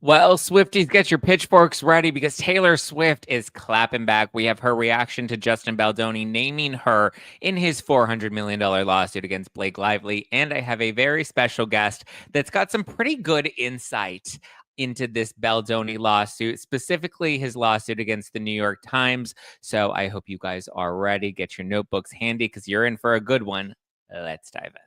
Well, Swifties, get your pitchforks ready because Taylor Swift is clapping back. We have her reaction to Justin Baldoni naming her in his $400 million lawsuit against Blake Lively. And I have a very special guest that's got some pretty good insight into this Baldoni lawsuit, specifically his lawsuit against the New York Times. So I hope you guys are ready. Get your notebooks handy because you're in for a good one. Let's dive in.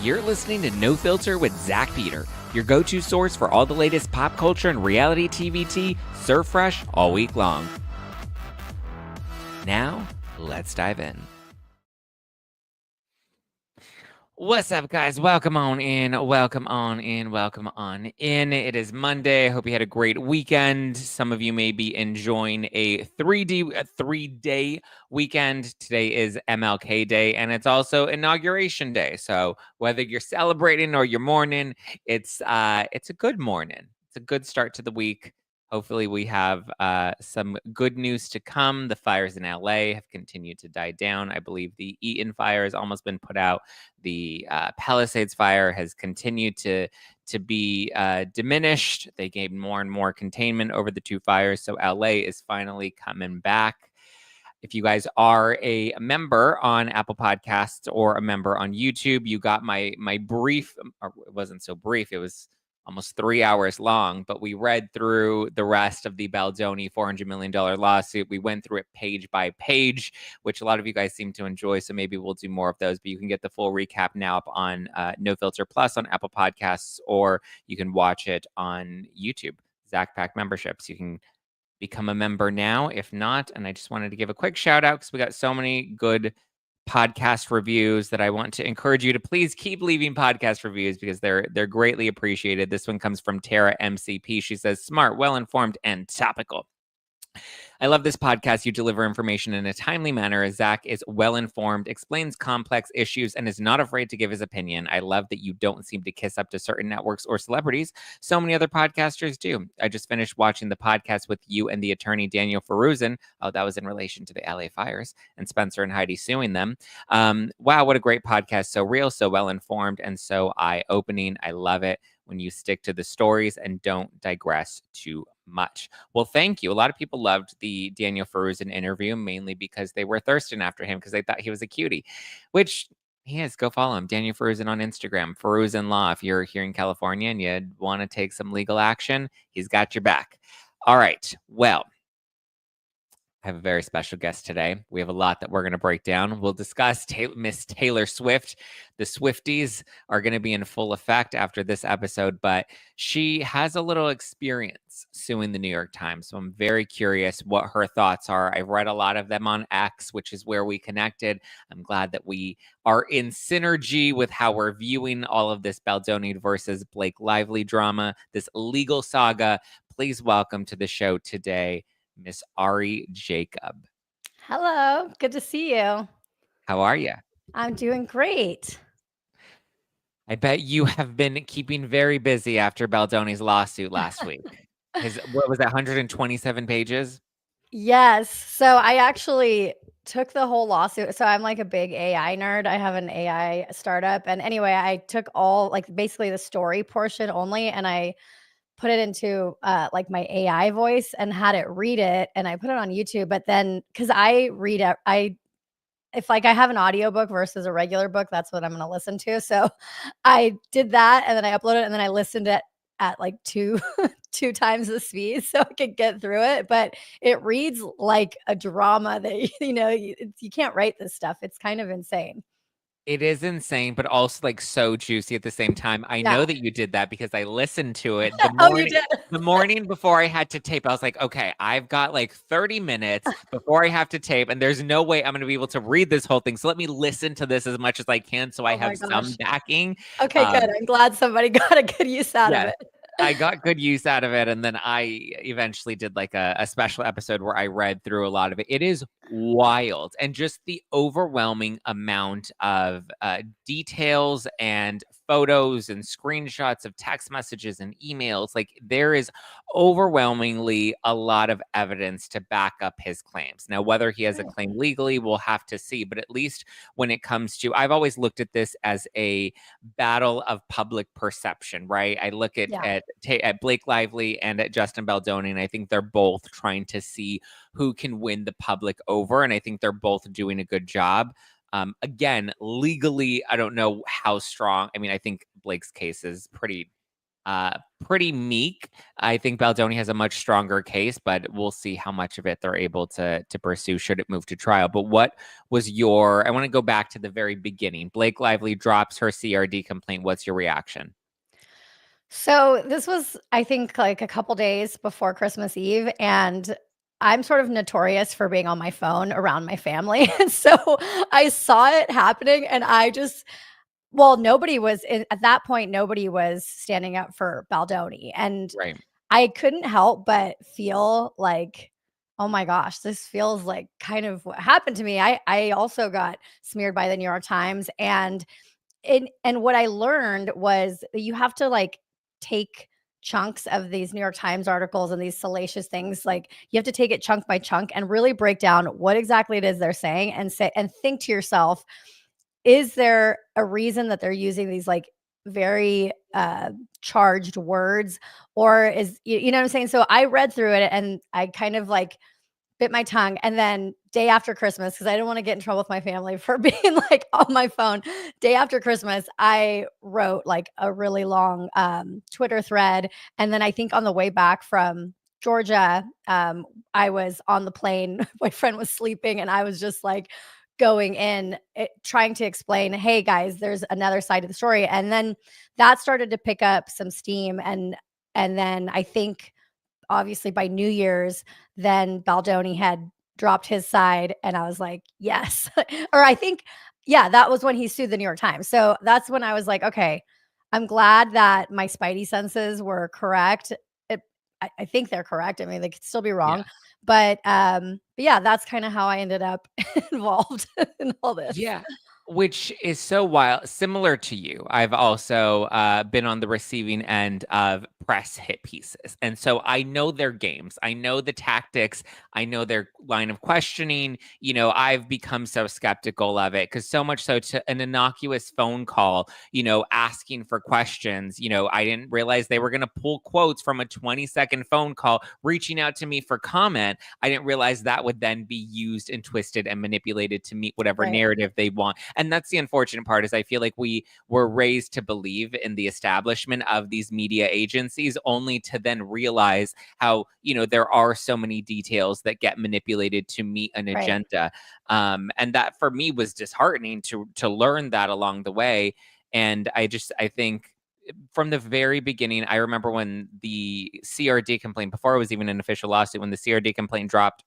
You're listening to No Filter with Zack Peter, your go-to source for all the latest pop culture and reality TV tea, served fresh all week long. Now, let's dive in. What's up, guys? Welcome on in. It is Monday. I hope you had a great weekend. Some of you may be enjoying a 3-day weekend. Today is MLK Day, and it's also Inauguration Day. So whether you're celebrating or you're mourning, it's a good morning. It's a good start to the week. Hopefully we have some good news to come. The fires in LA have continued to die down. I believe the Eaton fire has almost been put out. The Palisades fire has continued to be diminished. They gained more and more containment over the two fires. So LA is finally coming back. If you guys are a member on Apple Podcasts or a member on YouTube, you got my brief, or it wasn't so brief, it was almost 3 hours long, but we read through the rest of the Baldoni $400 million lawsuit. We went through it page by page, which a lot of you guys seem to enjoy, so maybe we'll do more of those, but you can get the full recap now up on No Filter Plus on Apple Podcasts, or you can watch it on YouTube. Zack Pack memberships. You can become a member now, if not, and I just wanted to give a quick shout out because we got so many good podcast reviews that I want to encourage you to please keep leaving podcast reviews because they're greatly appreciated. This one comes from Tara MCP. She says, smart, well-informed, and topical. I love this podcast. You deliver information in a timely manner as Zack is well-informed, explains complex issues, and is not afraid to give his opinion. I love that you don't seem to kiss up to certain networks or celebrities. So many other podcasters do. I just finished watching the podcast with you and the attorney Daniel Feruzin. Oh, that was in relation to the LA fires and Spencer and Heidi suing them. Wow, what a great podcast. So real, so well-informed, and so eye-opening. I love it when you stick to the stories and don't digress too much. Well, thank you. A lot of people loved the Daniel Feruzin interview, mainly because they were thirsting after him because they thought he was a cutie, which he is. Go follow him. Daniel Feruzin on Instagram, Feruzin Law. If you're here in California and you want to take some legal action, he's got your back. All right. Well, I have a very special guest today. We have a lot that we're going to break down. We'll discuss Miss Taylor Swift. The Swifties are going to be in full effect after this episode, but she has a little experience suing the New York Times. So I'm very curious what her thoughts are. I've read a lot of them on X, which is where we connected. I'm glad that we are in synergy with how we're viewing all of this Baldoni versus Blake Lively drama, this legal saga. Please welcome to the show today, Miss Ari Jacob. Hello. Good to see you. How are you? I'm doing great. I bet you have been keeping very busy after Baldoni's lawsuit last week. What was that, 127 pages? Yes. So I actually took the whole lawsuit. So I'm like a big AI nerd. I have an AI startup. And anyway, I took basically the story portion only, and I put it into like my AI voice and had it read it, and I put it on YouTube. But then because I read it, if like I have an audiobook versus a regular book, that's what I'm going to listen to. So I did that, and then I uploaded it, and then I listened it at like two times the speed so I could get through it. But it reads like a drama that you can't write this stuff. It's kind of insane. It is insane, but also like so juicy at the same time. I know that you did that because I listened to it the morning before I had to tape. I was like, okay, I've got like 30 minutes before I have to tape, and there's no way I'm going to be able to read this whole thing. So let me listen to this as much as I can so I have some backing. Okay, good. I'm glad somebody got a good use out of it. I got good use out of it, and then I eventually did like a special episode where I read through a lot of it. It is wild. And just the overwhelming amount of details and photos and screenshots of text messages and emails. Like, there is overwhelmingly a lot of evidence to back up his claims. Now, whether he has a Right. claim legally, we'll have to see. But at least when it comes to, I've always looked at this as a battle of public perception, right? I look at Yeah. at Blake Lively and at Justin Baldoni, and I think they're both trying to see who can win the public over, and I think they're both doing a good job. Again, legally, I don't know how strong. I mean, I think Blake's case is pretty meek. I think Baldoni has a much stronger case, but we'll see how much of it they're able to pursue should it move to trial. But what was your? I want to go back to the very beginning. Blake Lively drops her CRD complaint. What's your reaction? So this was, I think, like a couple days before Christmas Eve, and I'm sort of notorious for being on my phone around my family. And so I saw it happening, and I just, well, nobody was at that point, nobody was standing up for Baldoni. And Right. I couldn't help but feel like, oh my gosh, this feels like kind of what happened to me. I also got smeared by the New York Times, and what I learned was that you have to like take chunks of these New York Times articles and these salacious things, like you have to take it chunk by chunk and really break down what exactly it is they're saying, and say and think to yourself, is there a reason that they're using these like very charged words, or is you know what I'm saying? So I read through it and I kind of like bit my tongue, and then day after Christmas, because I didn't want to get in trouble with my family for being like on my phone. Day after Christmas, I wrote like a really long Twitter thread, and then I think on the way back from Georgia, I was on the plane. My friend was sleeping, and I was just like going in, trying to explain, hey guys, there's another side of the story, and then that started to pick up some steam, and then I think obviously by New Year's, then Baldoni had dropped his side, and I was like, yes. Or I think, yeah, that was when he sued the New York Times. So that's when I was like, okay, I'm glad that my spidey senses were correct. I think they're correct. I mean, they could still be wrong, Yes. but yeah, that's kind of how I ended up involved in all this. Yeah, which is so wild. Similar to you, I've also been on the receiving end of press hit pieces. And so I know their games. I know the tactics. I know their line of questioning. I've become so skeptical of it because so much so to an innocuous phone call, asking for questions. I didn't realize they were going to pull quotes from a 20-second phone call, reaching out to me for comment. I didn't realize that would then be used and twisted and manipulated to meet whatever Right, narrative they want. And that's the unfortunate part is I feel like we were raised to believe in the establishment of these media agencies only to then realize how, there are so many details that get manipulated to meet an right, agenda. And that for me was disheartening to learn that along the way. And I think from the very beginning, I remember when the CRD complaint, before it was even an official lawsuit, when the CRD complaint dropped,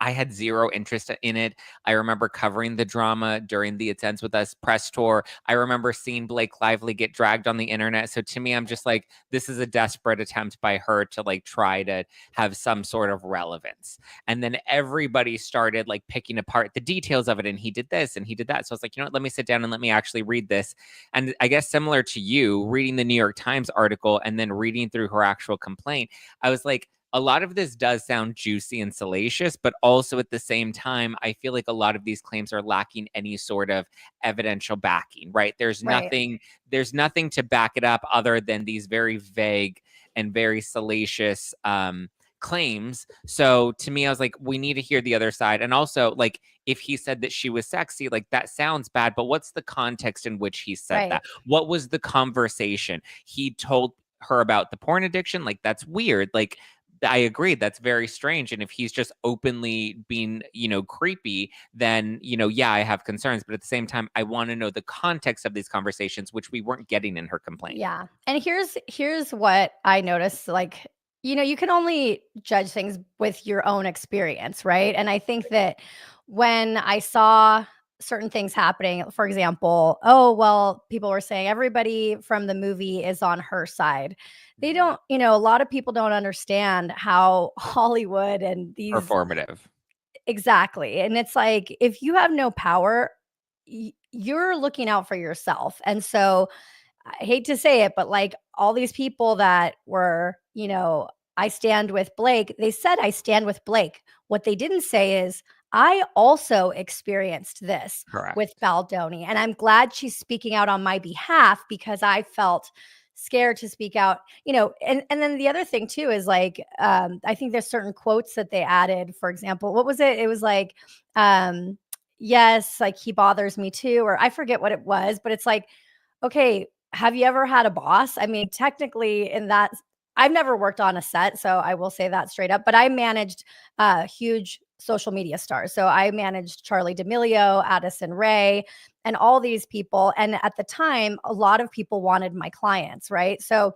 I had zero interest in it. I remember covering the drama during the It's Ends With Us press tour. I remember seeing Blake Lively get dragged on the internet. So to me, I'm just like, this is a desperate attempt by her to like try to have some sort of relevance. And then everybody started like picking apart the details of it. And he did this and he did that. So I was like, let me sit down and let me actually read this. And I guess similar to you, reading the New York Times article and then reading through her actual complaint, I was like, a lot of this does sound juicy and salacious, but also at the same time, I feel like a lot of these claims are lacking any sort of evidential backing, right? right, There's nothing to back it up other than these very vague and very salacious claims. So to me, I was like, we need to hear the other side. And also, like, if he said that she was sexy, like that sounds bad, but what's the context in which he said right. that? What was the conversation? He told her about the porn addiction, like that's weird. Like I agree. That's very strange. And if he's just openly being, creepy, then, yeah, I have concerns. But at the same time, I want to know the context of these conversations, which we weren't getting in her complaint. Yeah. And here's what I noticed, like, you can only judge things with your own experience, right? And I think that when I saw certain things happening, for example, oh, well, people were saying everybody from the movie is on her side. They Mhm. don't, a lot of people don't understand how Hollywood and these Performative. Exactly. And it's like, if you have no power, you're looking out for yourself. And so I hate to say it, but like all these people that were, I stand with Blake, they said I stand with Blake. What they didn't say is I also experienced this with Correct. Baldoni. And I'm glad she's speaking out on my behalf because I felt scared to speak out, and then the other thing too is like, I think there's certain quotes that they added. For example, what was it? It was like, yes, like he bothers me too, or I forget what it was, but it's like, okay, have you ever had a boss? I mean, technically, in that, I've never worked on a set, so I will say that straight up. But I managed huge social media stars. So I managed Charlie D'Amelio, Addison Rae, and all these people. And at the time, a lot of people wanted my clients, right? So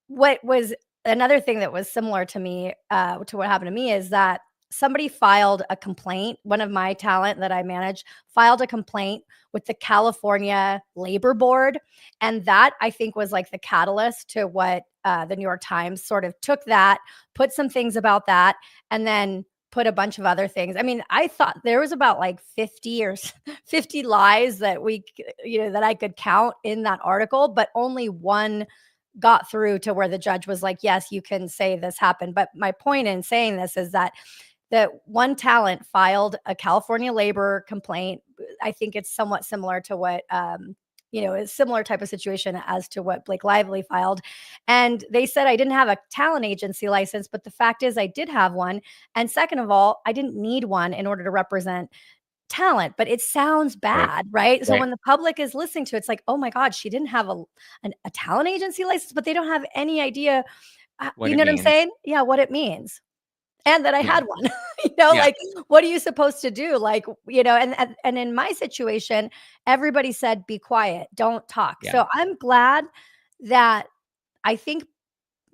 what was another thing that was similar to me, to what happened to me, is that somebody filed a complaint. One of my talent that I manage filed a complaint with the California Labor Board. And that, I think, was like the catalyst to what the New York Times sort of took that, put some things about that, and then put a bunch of other things. I mean, I thought there was about like 50 or 50 lies that that I could count in that article, but only one got through to where the judge was like, yes, you can say this happened. But my point in saying this is that one talent filed a California labor complaint. I think it's somewhat similar to what, a similar type of situation as to what Blake Lively filed. And they said I didn't have a talent agency license, but the fact is I did have one. And second of all, I didn't need one in order to represent talent, but it sounds Right. bad, right? So Right. when the public is listening to it, it's like, oh my God, she didn't have a talent agency license, but they don't have any idea, What you it know what I'm means. saying? Yeah, what it means. And that I Yeah. had one, Yeah. like, what are you supposed to do? Like, and in my situation, everybody said, be quiet, don't talk. Yeah. So I'm glad that I think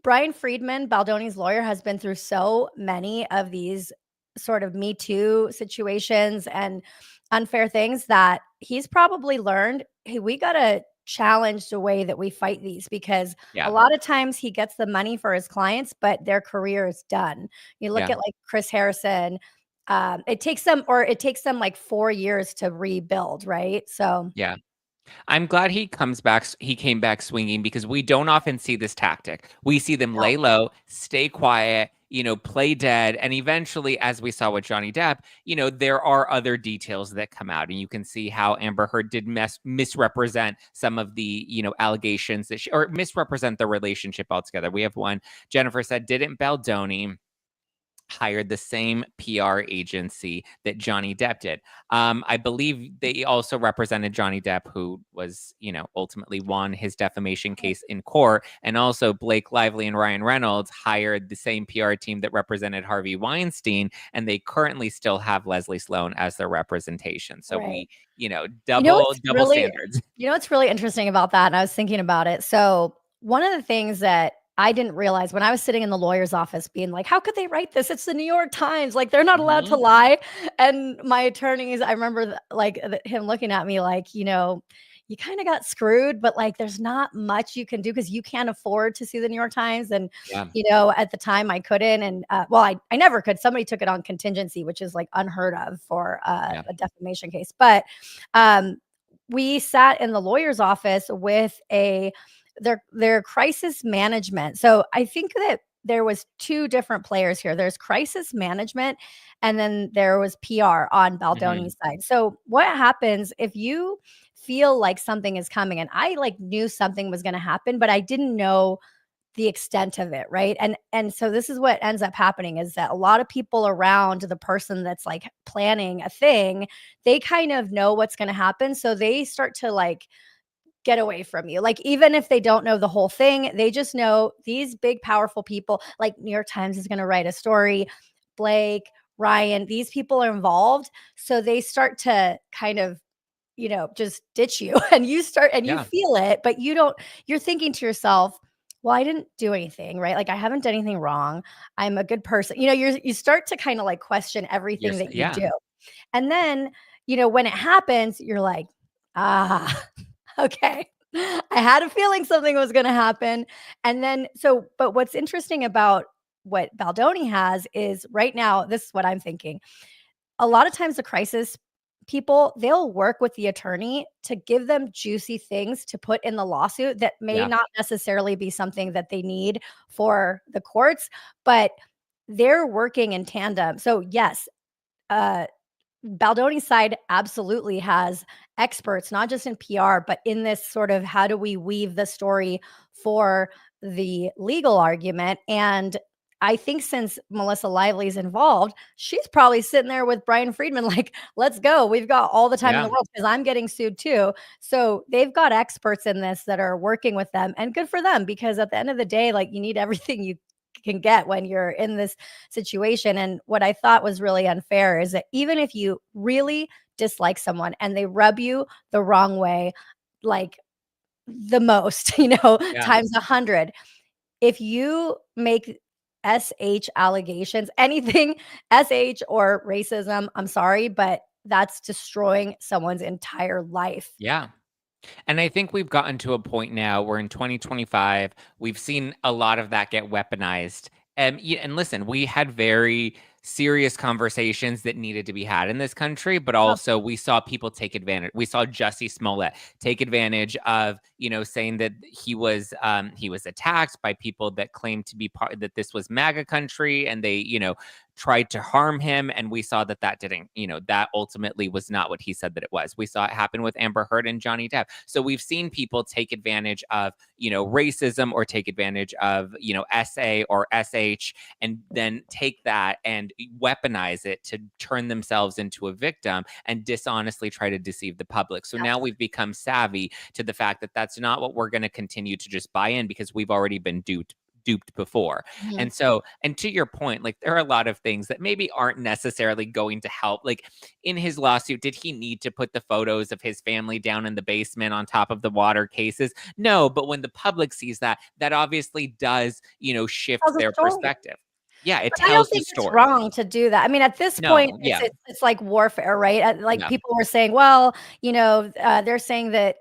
Brian Friedman, Baldoni's lawyer, has been through so many of these sort of Me Too situations and unfair things that he's probably learned, hey, we got to challenge the way that we fight these, because a Yeah. lot of times he gets the money for his clients, but their career is done. You look Yeah. at like Chris Harrison. It takes them like 4 years to rebuild, right? So Yeah. I'm glad he came back swinging, because we don't often see this tactic. We see them no, lay low, stay quiet, play dead, and eventually, as we saw with Johnny Depp, there are other details that come out, and you can see how Amber Heard did misrepresent some of the, allegations that or misrepresent the relationship altogether. We have one. Jennifer said, didn't Baldoni hired the same PR agency that Johnny Depp did? I believe they also represented Johnny Depp, who was, ultimately won his defamation case in court. And also Blake Lively and Ryan Reynolds hired the same PR team that represented Harvey Weinstein, and they currently still have Leslie Sloan as their representation. So right. we, double standards. What's really interesting about that, and I was thinking about it. So, one of the things that I didn't realize when I was sitting in the lawyer's office being like, "How could they write this? It's the New York Times. Like, they're not allowed to Mhm. lie." And my attorneys, I remember him looking at me like, "You kinda got screwed, but, like, there's not much you can do because you can't afford to sue the New York Times." And, Yeah. at the time I couldn't, and, well, I never could. Somebody took it on contingency, which is, like, unheard of for, Yeah. a defamation case. But, um, we sat in the lawyer's office with their crisis management. So I think that there was two different players here. There's crisis management, and then there was PR on Mhm. Baldoni's side. So what happens if you feel like something is coming? And I like knew something was going to happen, but I didn't know the extent of it, right? And so this is what ends up happening, is that a lot of people around the person that's like planning a thing, they kind of know what's going to happen, so they start to like get away from you. Like, even if they don't know the whole thing, they just know these big powerful people, like New York Times is going to write a story, Blake, Ryan, these people are involved, so they start to kind of, just ditch you and you start and you Yeah. feel it, but you're thinking to yourself, well, I didn't do anything, right? Like, I haven't done anything wrong. I'm a good person. You start to kind of like question everything that you Yeah. do. And then, when it happens, you're like, ah, okay. I had a feeling something was going to happen. And then, but what's interesting about what Baldoni has is right now, this is what I'm thinking. a lot of times the crisis people, they'll work with the attorney to give them juicy things to put in the lawsuit that may Yeah. not necessarily be something that they need for the courts, but they're working in tandem. So yes, uh, Baldoni's side absolutely has experts, not just in PR, but in this sort of how do we weave the story for the legal argument. And I think since Melissa Lively's involved, she's probably sitting there with Brian Friedman, like, let's go. We've got all the time in the Yeah. world because I'm getting sued too. So they've got experts in this that are working with them, and good for them because at the end of the day, like, you need everything you can get when you're in this situation. And what I thought was really unfair is that even if you really dislike someone and they rub you the wrong way, like the most, Yeah. times 100, if you make SH allegations, anything SH or racism, I'm sorry, but that's destroying someone's entire life. Yeah. And I think we've gotten to a point now where in 2025, we've seen a lot of that get weaponized. And listen, we had very serious conversations that needed to be had in this country, but Oh, also we saw people take advantage. We saw Jussie Smollett take advantage of, saying that he was attacked by people that claimed to be part that this was MAGA country, and they, tried to harm him. And we saw that that didn't, that ultimately was not what he said that it was. We saw it happen with Amber Heard and Johnny Depp. So we've seen people take advantage of, racism, or take advantage of, SA or SH, and then take that and weaponize it to turn themselves into a victim and dishonestly try to deceive the public. So now we've become savvy to the fact that that's not what we're going to continue to just buy in, because we've already been duped before. mhm. And so, and to your point, like, there are a lot of things that maybe aren't necessarily going to help. Like, in his lawsuit, did he need to put the photos of his family down in the basement on top of the water cases? No, but when the public sees that, that obviously does, shift Tells a their story. perspective. Yeah, it But I don't tells the think it's story. wrong to do that. I mean, at this point, No, it's yeah, it's like warfare, right? Like, yeah, people were saying, well, they're saying that,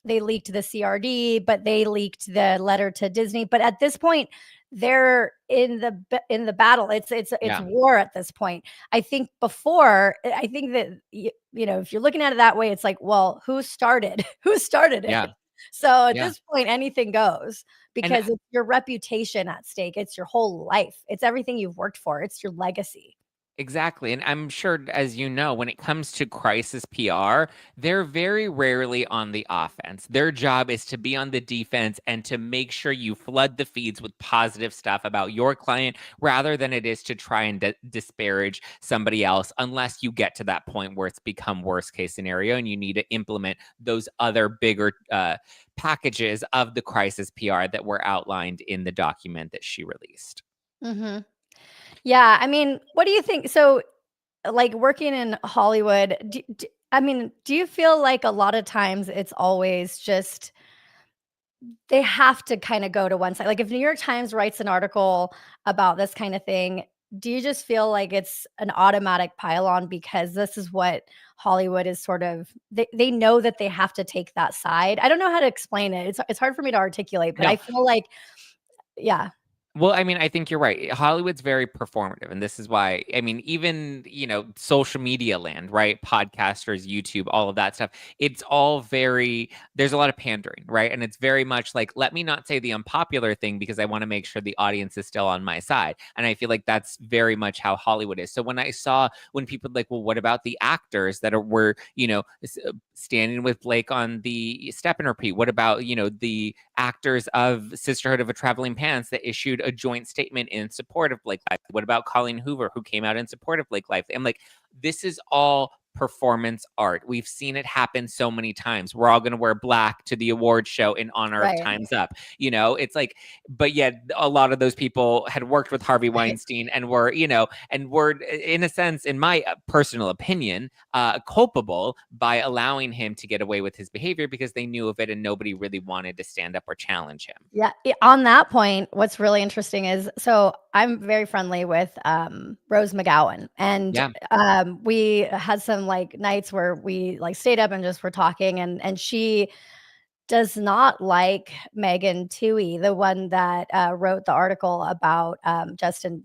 they leaked the CRD, but they leaked the letter to Disney. But at this point, they're in the battle. It's yeah, war at this point. I think before, I think that if you're looking at it that way, it's like, well, who started? Who started it? yeah, So at yeah. this point, anything goes And because it's your reputation at stake. It's your whole life. It's everything you've worked for. It's your legacy. exactly. And I'm sure, as you know, when it comes to crisis PR, they're very rarely on the offense. Their job is to be on the defense and to make sure you flood the feeds with positive stuff about your client, rather than it is to try and disparage somebody else, unless you get to that point where it's become worst case scenario and you need to implement those other bigger packages of the crisis PR that were outlined in the document that she released. Mhm. Yeah, I mean, what do you think? So, like, working in Hollywood, I mean, do you feel like a lot of times it's always just they have to kinda go to one side? Like, if New York Times writes an article about this kinda thing, do you just feel like it's an automatic pile-on because this is what Hollywood is sort of they know that they have to take that side? I don't know how to explain it. It's hard for me to articulate, but No, I feel like yeah. well, I mean, I think you're right. Hollywood's very performative, and this is why, I mean, even, social media land, right? Podcasters, YouTube, all of that stuff. It's all very, there's a lot of pandering, right? And it's very much like, let me not say the unpopular thing because I want to make sure the audience is still on my side. And I feel like that's very much how Hollywood is. So when people like, well, what about the actors that were, standing with Blake on the Step and Repeat? What about, the actors of Sisterhood of a Traveling Pants that issued a joint statement in support of Blake Lively? What about Colleen Hoover, who came out in support of Blake Lively? I'm like, this is all performance art. We've seen it happen so many times. We're all going to wear black to the award show in honor of Right. Time's Up. It's like, but yet a lot of those people had worked with Harvey Weinstein and were in a sense, in my personal opinion, culpable by allowing him to get away with his behavior because they knew of it and nobody really wanted to stand up or challenge him. Yeah, on that point, what's really interesting is so I'm very friendly with Rose McGowan, and Yeah. we had some like nights where we like stayed up and just were talking, and she does not like Megan Toohey, the one that wrote the article about Justin.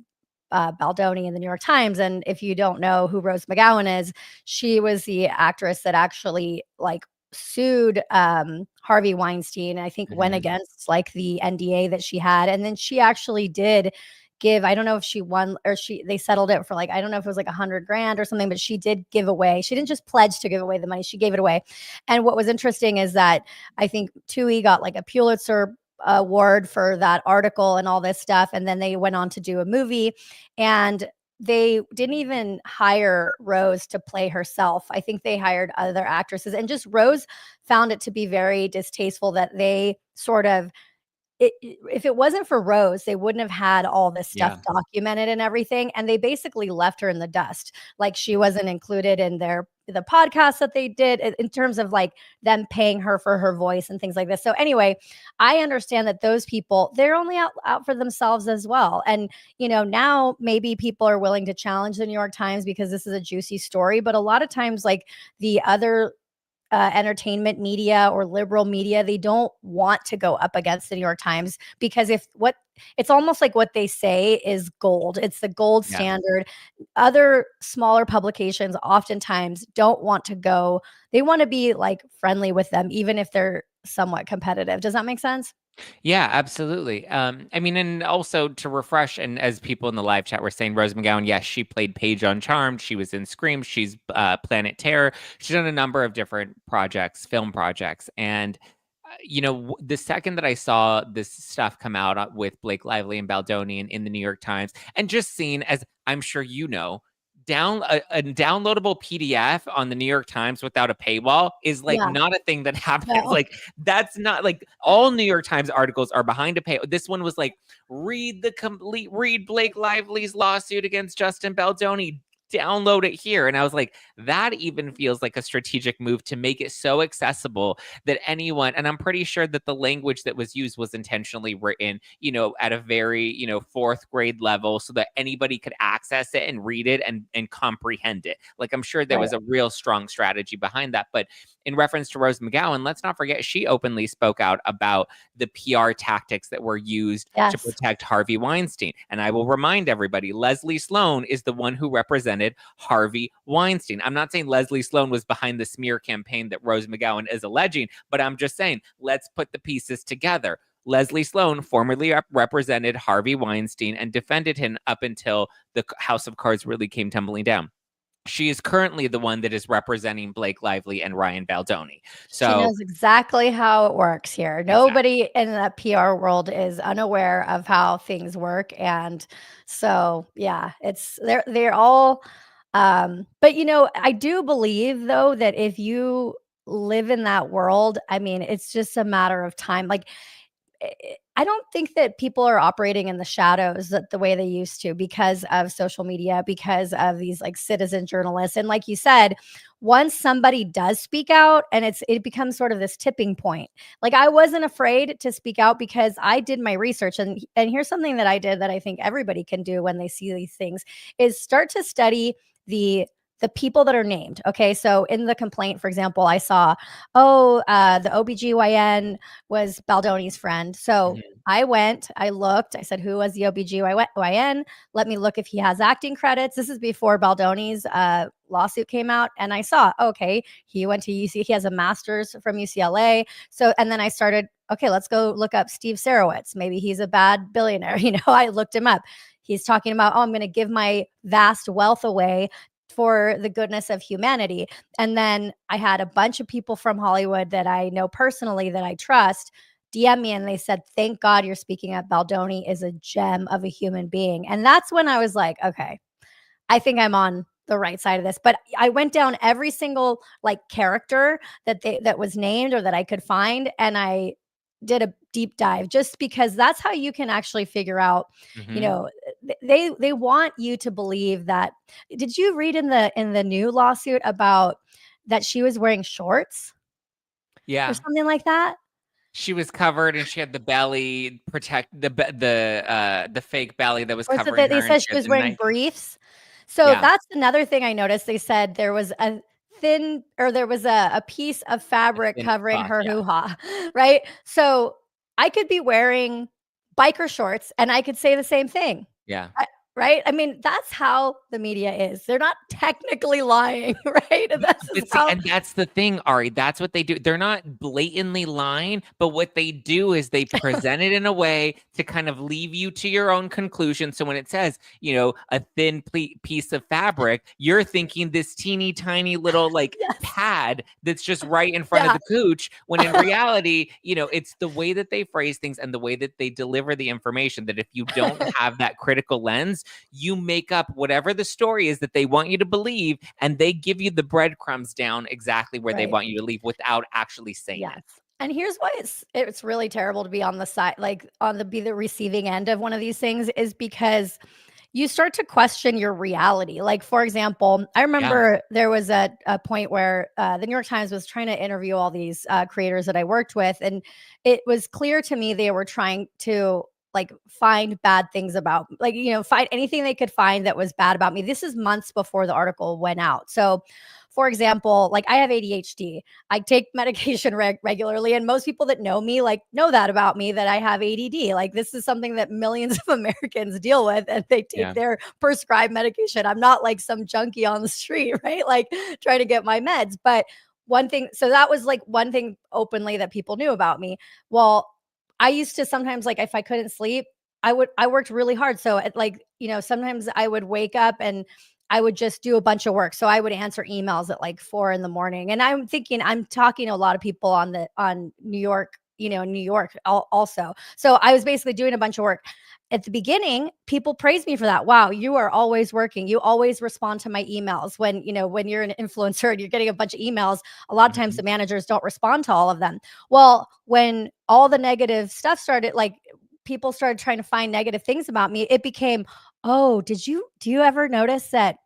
Baldoni in the New York Times. And if you don't know who Rose McGowan is, she was the actress that actually like sued Harvey Weinstein. I think went Mhm. against like the NDA that she had, and then she actually did give, I don't know if she won or they settled it for like, I don't know if it was like 100 grand or something, but she did give away, she didn't just pledge to give away the money, she gave it away. And what was interesting is that I think Tui got like a Pulitzer award for that article and all this stuff, and then they went on to do a movie, and they didn't even hire Rose to play herself. I think they hired other actresses, and just Rose found it to be very distasteful that they sort of, if it wasn't for Rose, they wouldn't have had all this stuff Yeah. documented and everything. And they basically left her in the dust. Like she wasn't included in the podcast that they did in terms of like them paying her for her voice and things like this. So anyway, I understand that those people, they're only out for themselves as well. And now maybe people are willing to challenge the New York Times because this is a juicy story, but a lot of times like the other entertainment media or liberal media, they don't want to go up against the New York Times because it's almost like what they say is gold. It's the gold Yeah. standard. Other smaller publications oftentimes don't want to go. They want to be like friendly with them, even if they're somewhat competitive. Does that make sense? Yeah, absolutely. I mean, and also to refresh, and as people in the live chat were saying, Rose McGowan, yes, she played Paige on Charmed. She was in Scream. She's Planet Terror. She's done a number of different projects, film projects. And, the second that I saw this stuff come out with Blake Lively and Baldoni in the New York Times, and just seen, as I'm sure you know, a downloadable PDF on the New York Times without a paywall is like Yeah. not a thing that happens. No. Like that's not like all New York Times articles are behind a pay. This one was like read Blake Lively's lawsuit against Justin Baldoni. Download it here. And I was like, that even feels like a strategic move to make it so accessible that anyone, and I'm pretty sure that the language that was used was intentionally written, at a very, fourth grade level so that anybody could access it and read it and comprehend it. Like I'm sure there Right. was a real strong strategy behind that. But in reference to Rose McGowan, let's not forget she openly spoke out about the PR tactics that were used to Yes. protect Harvey Weinstein. And I will remind everybody, Leslie Sloan is the one who represented Harvey Weinstein. I'm not saying Leslie Sloan was behind the smear campaign that Rose McGowan is alleging, but I'm just saying, let's put the pieces together. Leslie Sloan formerly represented Harvey Weinstein and defended him up until the House of Cards really came tumbling down. She is currently the one that is representing Blake Lively and Ryan Baldoni. She So, knows exactly how it works here. exactly. Nobody in the PR world is unaware of how things work. And so, yeah, they're all, but I do believe though that if you live in that world, I mean, it's just a matter of time. Like I don't think that people are operating in the shadows that the way they used to because of social media, because of these like citizen journalists. And like you said, once somebody does speak out and it becomes sort of this tipping point. Like I wasn't afraid to speak out because I did my research, and here's something that I did that I think everybody can do when they see these things is start to study the people that are named. Okay. So in the complaint, for example, I saw, the OBGYN was Baldoni's friend. So Mhm. I looked, I said, who was the OBGYN? Let me look if he has acting credits. This is before Baldoni's lawsuit came out. And I saw, okay, he went to UC, he has a master's from UCLA. So, and then I started, okay, let's go look up Steve Sarowitz. Maybe he's a bad billionaire. I looked him up. He's talking about, I'm going to give my vast wealth away for the goodness of humanity. And then I had a bunch of people from Hollywood that I know personally that I trust DM me and they said, thank God you're speaking up. Baldoni is a gem of a human being. And that's when I was like, okay, I think I'm on the right side of this. But I went down every single like character that was named or that I could find, and I did a deep dive just because that's how you can actually figure out, you Mhm. know, they want you to believe that. Did you read in the new lawsuit about that she was wearing shorts or Yeah. something like that? She was covered and she had the belly protect the fake belly that was Or so covering that they her, and said she she had was the wearing knife. briefs. So Yeah. that's another thing I noticed. They said there was a thin, or there was a piece of A fabric thin covering cloth, her yeah. hoo-ha, right? So I could be wearing biker shorts and I could say the same thing. Yeah. right? I mean, that's how the media is. They're not technically lying, right? This is But see, how and that's the thing, Ari. That's what they do. They're not blatantly lying, but what they do is they present it in a way to kind of leave you to your own conclusion. So when it says, a thin piece of fabric, you're thinking this teeny tiny little like yes. pad that's just right in front of Yeah. the cooch. When in reality, it's the way that they phrase things and the way that they deliver the information that if you don't have that critical lens, you make up whatever the story is that they want you to believe, and they give you the breadcrumbs down exactly where they Right. want you to leave without actually saying Yes. it. And here's why it's really terrible to be on the side, like be the receiving end of one of these things, is because you start to question your reality. Like, for example, I Yeah. remember there was a point where the New York Times was trying to interview all these creators that I worked with. And it was clear to me they were trying to like find bad things about, like, find anything they could find that was bad about me. This is months before the article went out. So, for example, like I have ADHD. I take medication regularly, and most people that know me like know that about me, that I have ADD. Like this is something that millions of Americans deal with, and they take Yeah. their prescribed medication. I'm not like some junkie on the street, right? Like trying to get my meds. But one thing, so that was like one thing openly that people knew about me. Well, I used to sometimes, like, if I couldn't sleep, I worked really hard. So like, sometimes I would wake up and I would just do a bunch of work. So I would answer emails at like 4 in the morning. And I'm thinking, I'm talking to a lot of people on New York, New York also. So I was basically doing a bunch of work. At the beginning, people praised me for that. Wow, you are always working. You always respond to my emails. When you're an influencer and you're getting a bunch of emails, a lot of times Mhm. the managers don't respond to all of them. Well, when all the negative stuff started, like people started trying to find negative things about me, it became, oh, do you ever notice that,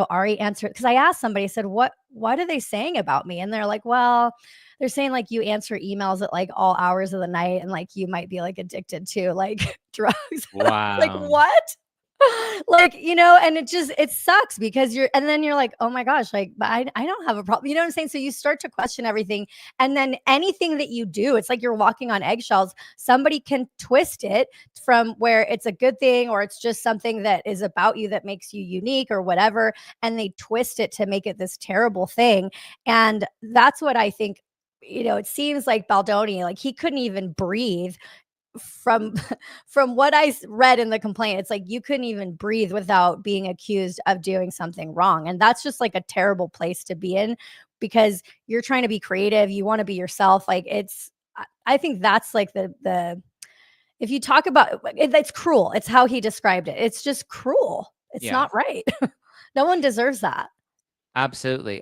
Ari answered, because I asked somebody, I said, what are they saying about me? And they're like, well, they're saying like you answer emails at like all hours of the night, and like you might be like addicted to like drugs. Like, Wow. what? Like, and it sucks because and then you're like, oh my gosh, like, but I don't have a problem. You know what I'm saying? So you start to question everything. And then anything that you do, it's like you're walking on eggshells. Somebody can twist it from where it's a good thing, or it's just something that is about you that makes you unique or whatever. And they twist it to make it this terrible thing. And that's what I think. It seems like Baldoni, like he couldn't even breathe from from what I read in the complaint. It's like you couldn't even breathe without being accused of doing something wrong. And that's just like a terrible place to be in, because you're trying to be creative, you want to be yourself. Like I think that's like the if you talk about it's cruel. It's how he described it. It's just cruel. It's Yeah. not right. No one deserves that. Absolutely.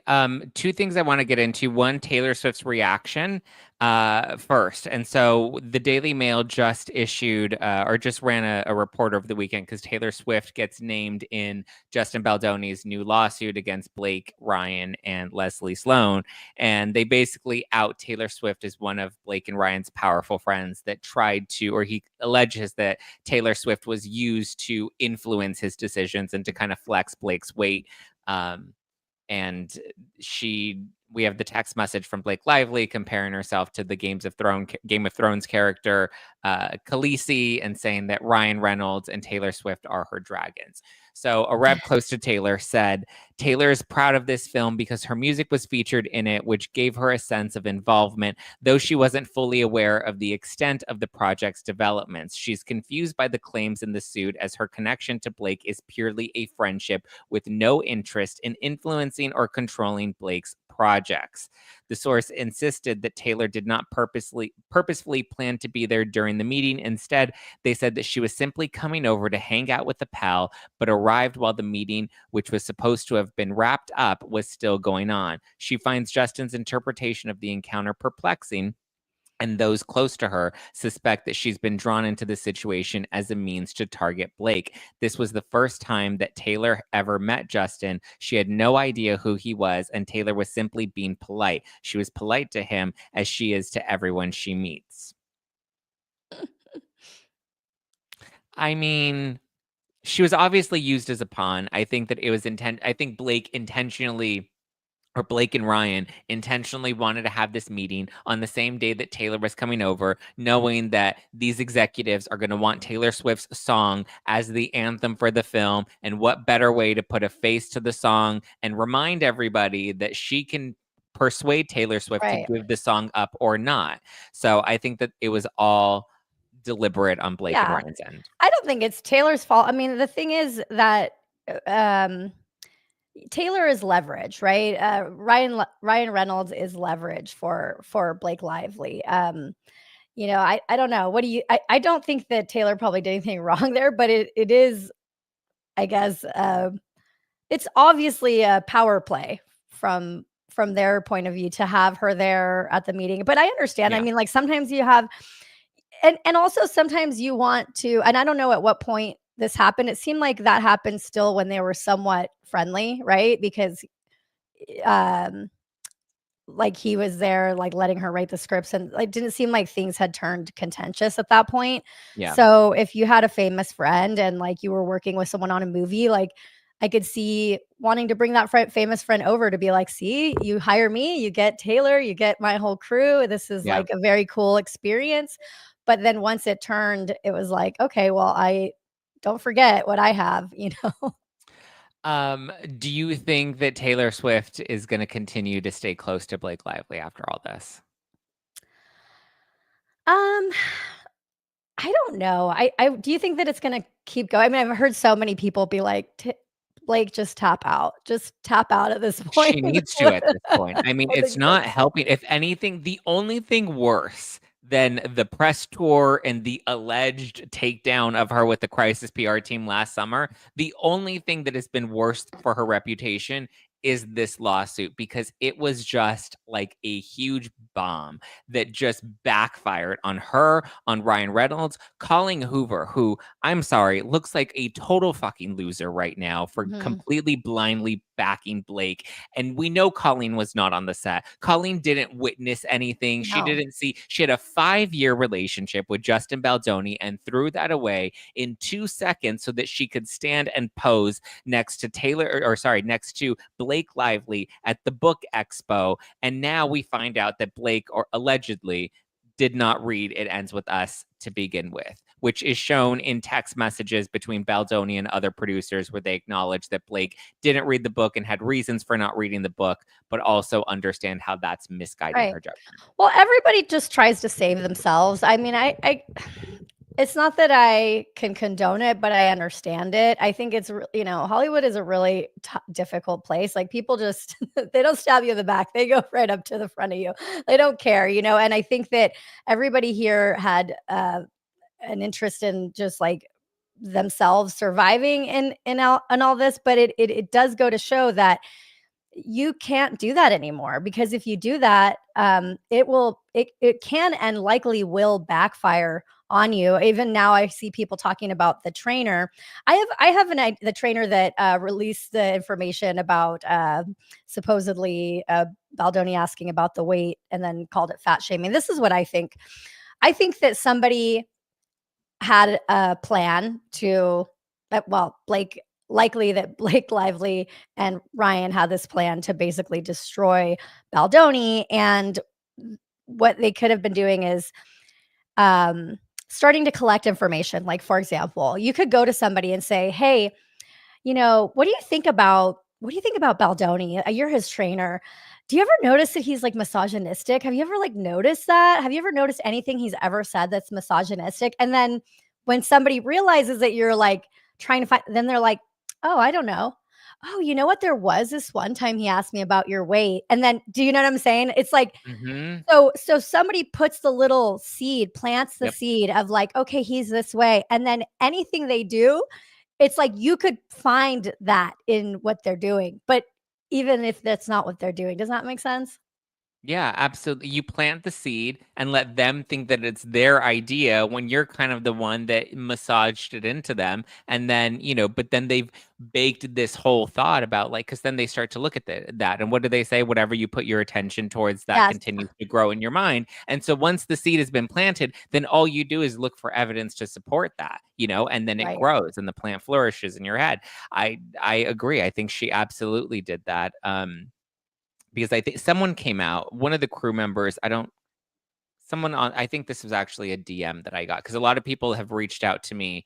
Two things I want to get into. One, Taylor Swift's reaction first. And so the Daily Mail just issued or just ran a report over the weekend because Taylor Swift gets named in Justin Baldoni's new lawsuit against Blake, Ryan, and Leslie Sloan. And they basically out Taylor Swift as one of Blake and Ryan's powerful friends that tried to, or he alleges that Taylor Swift was used to influence his decisions and to kind of flex Blake's weight. And we have the text message from Blake Lively comparing herself to the Game of Thrones character Khaleesi, and saying that Ryan Reynolds and Taylor Swift are her dragons. So a rep close to Taylor said Taylor is proud of this film because her music was featured in it, which gave her a sense of involvement, though she wasn't fully aware of the extent of the project's developments. She's confused by the claims in the suit, as her connection to Blake is purely a friendship with no interest in influencing or controlling Blake's projects. The source insisted that Taylor did not purposefully plan to be there during the meeting. Instead, they said that she was simply coming over to hang out with a pal, but arrived while the meeting, which was supposed to have been wrapped up, was still going on. She finds Justin's interpretation of the encounter perplexing, and those close to her suspect that she's been drawn into the situation as a means to target Blake. This was the first time that Taylor ever met Justin. She had no idea who he was, and Taylor was simply being polite. She was polite to him as she is to everyone she meets. I mean, she was obviously used as a pawn. I think that it was I think Blake intentionally or Blake and Ryan intentionally wanted to have this meeting on the same day that Taylor was coming over, knowing that these executives are going to want Taylor Swift's song as the anthem for the film. And what better way to put a face to the song and remind everybody that she can persuade Taylor Swift to Right. give the song up or not. So I think that it was all deliberate on Blake and Yeah. Ryan's end. I don't think it's Taylor's fault. I mean, the thing is that, um Taylor is leverage, right? Ryan Reynolds is leverage for Blake Lively. I don't know. What do you? I don't think that Taylor probably did anything wrong there, but it is, I guess, it's obviously a power play from their point of view to have her there at the meeting. But I understand. I Yeah. mean, like sometimes you have, and also sometimes you want to, and I don't know at what point this happened. It seemed like that happened still when they were somewhat friendly, right? Because um like he was there like letting her write the scripts, and like didn't seem like things had turned contentious at that point. Yeah. So if you had a famous friend and like you were working with someone on a movie, like I could see wanting to bring that famous friend over to be like, see, you hire me, you get Taylor, you get my whole crew, this is Yeah. like a very cool experience. But then once it turned, it was like, okay, well, I don't forget what I have, you know. Do you think that Taylor Swift is going to continue to stay close to Blake Lively after all this? um I don't know. I do you think that it's gonna keep going? I mean, I've heard so many people be like, Blake, just tap out. Just tap out at this point." She needs to at this point. I mean, I it's think so not too. helping. If anything, the only thing worse than the press tour and the alleged takedown of her with the Crisis PR team last summer, the only thing that has been worse for her reputation is this lawsuit, because it was just like a huge bomb that just backfired on her, on Ryan Reynolds, Colleen Hoover, who, I'm sorry, looks like a total fucking loser right now for Mhm. completely blindly backing Blake. And we know Colleen was not on the set. Colleen didn't witness anything. She No. didn't see, she had a 5-year relationship with Justin Baldoni and threw that away in 2 seconds so that she could stand and pose next to next to Blake Lively at the book expo. And now we find out that Blake, or allegedly, did not read It Ends With Us to begin with, which is shown in text messages between Baldoni and other producers where they acknowledge that Blake didn't read the book and had reasons for not reading the book, but also understand how that's misguiding Right. her judgment. Well, everybody just tries to save themselves. I mean, I it's not that I can condone it, but I understand it. I think it's Hollywood is a really difficult place. Like people just they don't stab you in the back. They go right up to the front of you. They don't care, and I think that everybody here had an interest in just like themselves surviving in all this, but it does go to show that you can't do that anymore, because if you do that, it can and likely will backfire on you. Even now, I see people talking about the trainer. I have the trainer that released the information about supposedly Baldoni asking about the weight and then called it fat shaming. This is what I think. I think that somebody had a plan to, Blake, likely that Blake Lively and Ryan had this plan to basically destroy Baldoni. And what they could have been doing is um, starting to collect information. Like, for example, you could go to somebody and say, hey, what do you think about Baldoni? You're his trainer. Do you ever notice that he's like misogynistic? Have you ever like noticed that? Have you ever noticed anything he's ever said that's misogynistic? And then when somebody realizes that you're like trying to find, then they're like, oh, I don't know. Oh, you know what? There was this one time he asked me about your weight. And then, do you know what I'm saying? It's like, Mm-hmm. so somebody puts the little seed, plants the Yep. seed of like, okay, he's this way. And then anything they do, it's like you could find that in what they're doing, but even if that's not what they're doing, does that make sense? Yeah, absolutely. You plant the seed and let them think that it's their idea when you're kind of the one that massaged it into them. And then, but then they've baked this whole thought about like, because then they start to look at that. And what do they say? Whatever you put your attention towards, that Yes, continues to grow in your mind. And so once the seed has been planted, then all you do is look for evidence to support that, and then it right. grows and the plant flourishes in your head. I agree. I think she absolutely did that. because I think someone came out, one of the crew members, someone on, I think this was actually a DM that I got, because a lot of people have reached out to me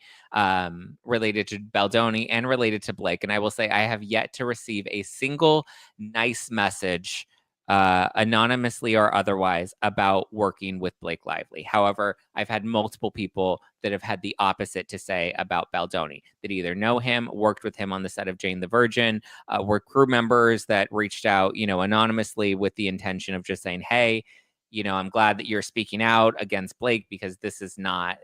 related to Baldoni and related to Blake. And I will say I have yet to receive a single nice message, anonymously or otherwise, about working with Blake Lively. However, I've had multiple people that have had the opposite to say about Baldoni, that either know him, worked with him on the set of Jane the Virgin, were crew members that reached out, anonymously with the intention of just saying, hey, I'm glad that you're speaking out against Blake, because this is not,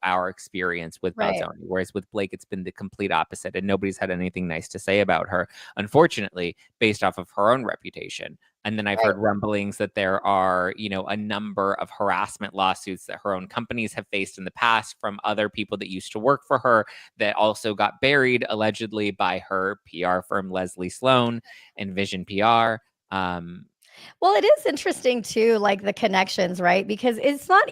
our experience with Right. Baldoni. Whereas with Blake, it's been the complete opposite, and nobody's had anything nice to say about her, unfortunately, based off of her own reputation. And then I've Right. heard rumblings that there are, a number of harassment lawsuits that her own companies have faced in the past from other people that used to work for her, that also got buried allegedly by her PR firm, Leslie Sloan and Vision PR. Well, it is interesting too, like the connections, right? Because it's not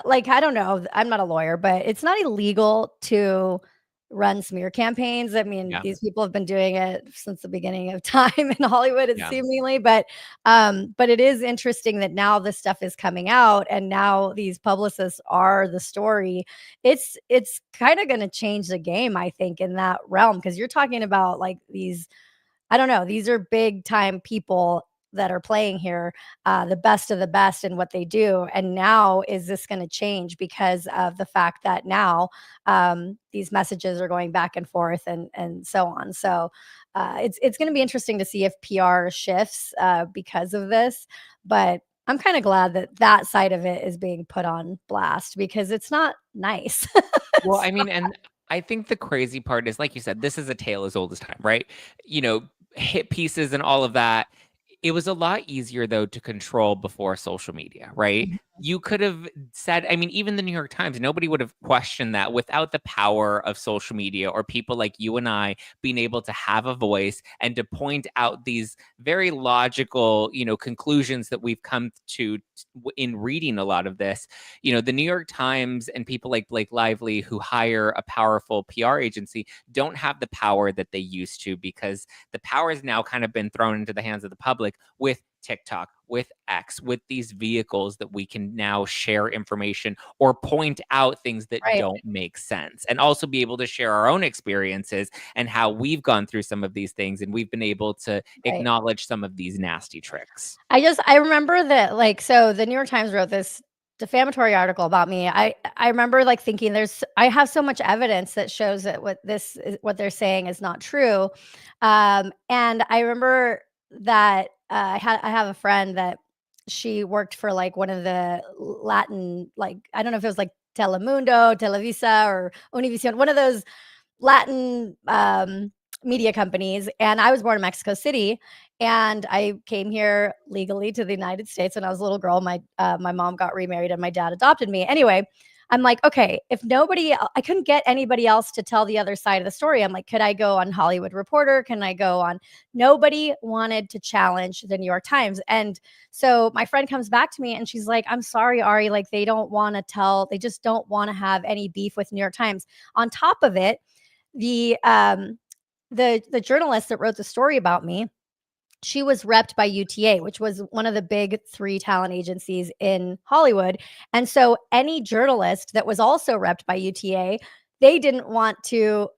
like, I don't know, I'm not a lawyer, but it's not illegal to run smear campaigns. I mean, Yeah, these people have been doing it since the beginning of time in Hollywood, it yeah. seemingly, but it is interesting that now this stuff is coming out and now these publicists are the story. It's kind of going to change the game, I think, in that realm, because you're talking about like these, I don't know, these are big time people that are playing here, the best of the best in what they do. And now, is this going to change because of the fact that now these messages are going back and forth and so on? So it's going to be interesting to see if PR shifts because of this. But I'm kind of glad that that side of it is being put on blast, because it's not nice. Well, I mean, and I think the crazy part is, like you said, this is a tale as old as time, right? You know, hit pieces and all of that. It was a lot easier, though, to control before social media, right? You could have said, I mean, even the New York Times, nobody would have questioned that without the power of social media, or people like you and I being able to have a voice and to point out these very logical, conclusions that we've come to in reading a lot of this. The New York Times and people like Blake Lively, who hire a powerful PR agency, don't have the power that they used to, because the power has now kind of been thrown into the hands of the public with TikTok, with X, with these vehicles that we can now share information or point out things that Right. don't make sense, and also be able to share our own experiences and how we've gone through some of these things, and we've been able to Right. acknowledge some of these nasty tricks. I remember that, like, so the New York Times wrote this defamatory article about me. I remember like thinking, I have so much evidence that shows that what they're saying is not true. And I remember that I have a friend that she worked for like one of the Latin, like, I don't know if it was like Telemundo, Televisa, or Univision, one of those Latin media companies. And I was born in Mexico City, and I came here legally to the United States when I was a little girl. My mom got remarried and my dad adopted me. Anyway, I'm like, okay, if I couldn't get anybody else to tell the other side of the story. I'm like, could I go on Hollywood Reporter? Can I go on? Nobody wanted to challenge the New York Times. And so my friend comes back to me and she's like, I'm sorry, Ari, like they just don't want to have any beef with New York Times. On top of it, the the journalist that wrote the story about me, she was repped by UTA, which was one of the big 3 talent agencies in Hollywood. And so any journalist that was also repped by UTA, they didn't want to,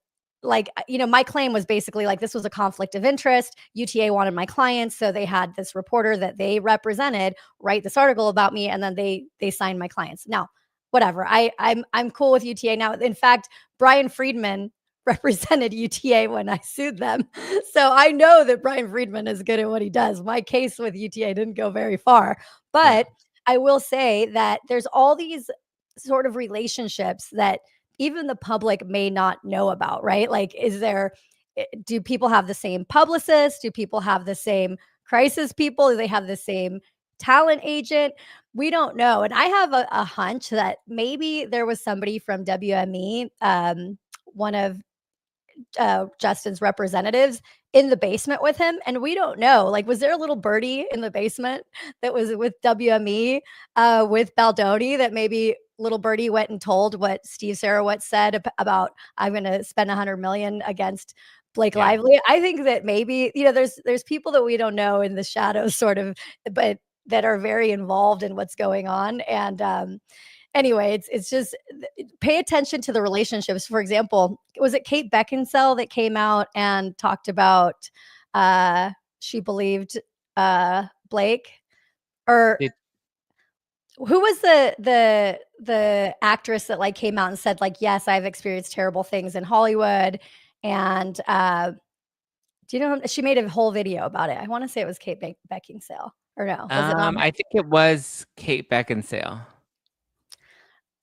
like, my claim was basically like this was a conflict of interest. UTA wanted my clients, so they had this reporter that they represented write this article about me, and then they signed my clients. Now, whatever. I'm cool with UTA now. In fact, Brian Friedman represented UTA when I sued them. So I know that Brian Friedman is good at what he does. My case with UTA didn't go very far, Yeah. but I will say that there's all these sort of relationships that even the public may not know about, right? Like, do people have the same publicist? Do people have the same crisis people? Do they have the same talent agent? We don't know. And I have a hunch that maybe there was somebody from WME, one of Justin's representatives, in the basement with him, and we don't know. Like, was there a little birdie in the basement that was with WME, with Baldoni, that maybe little birdie went and told what Steve Sarawitz said about, I'm going to spend 100 million against Blake Yeah. Lively. I think that maybe, there's people that we don't know in the shadows sort of, but that are very involved in what's going on. And anyway, it's just pay attention to the relationships. For example, was it Kate Beckinsale that came out and talked about she believed Blake, or It, who was the actress that like came out and said like, yes, I've experienced terrible things in Hollywood, and do you know she made a whole video about it? I want to say it was Kate Beckinsale, or no, was it not her? I think it was Kate Beckinsale.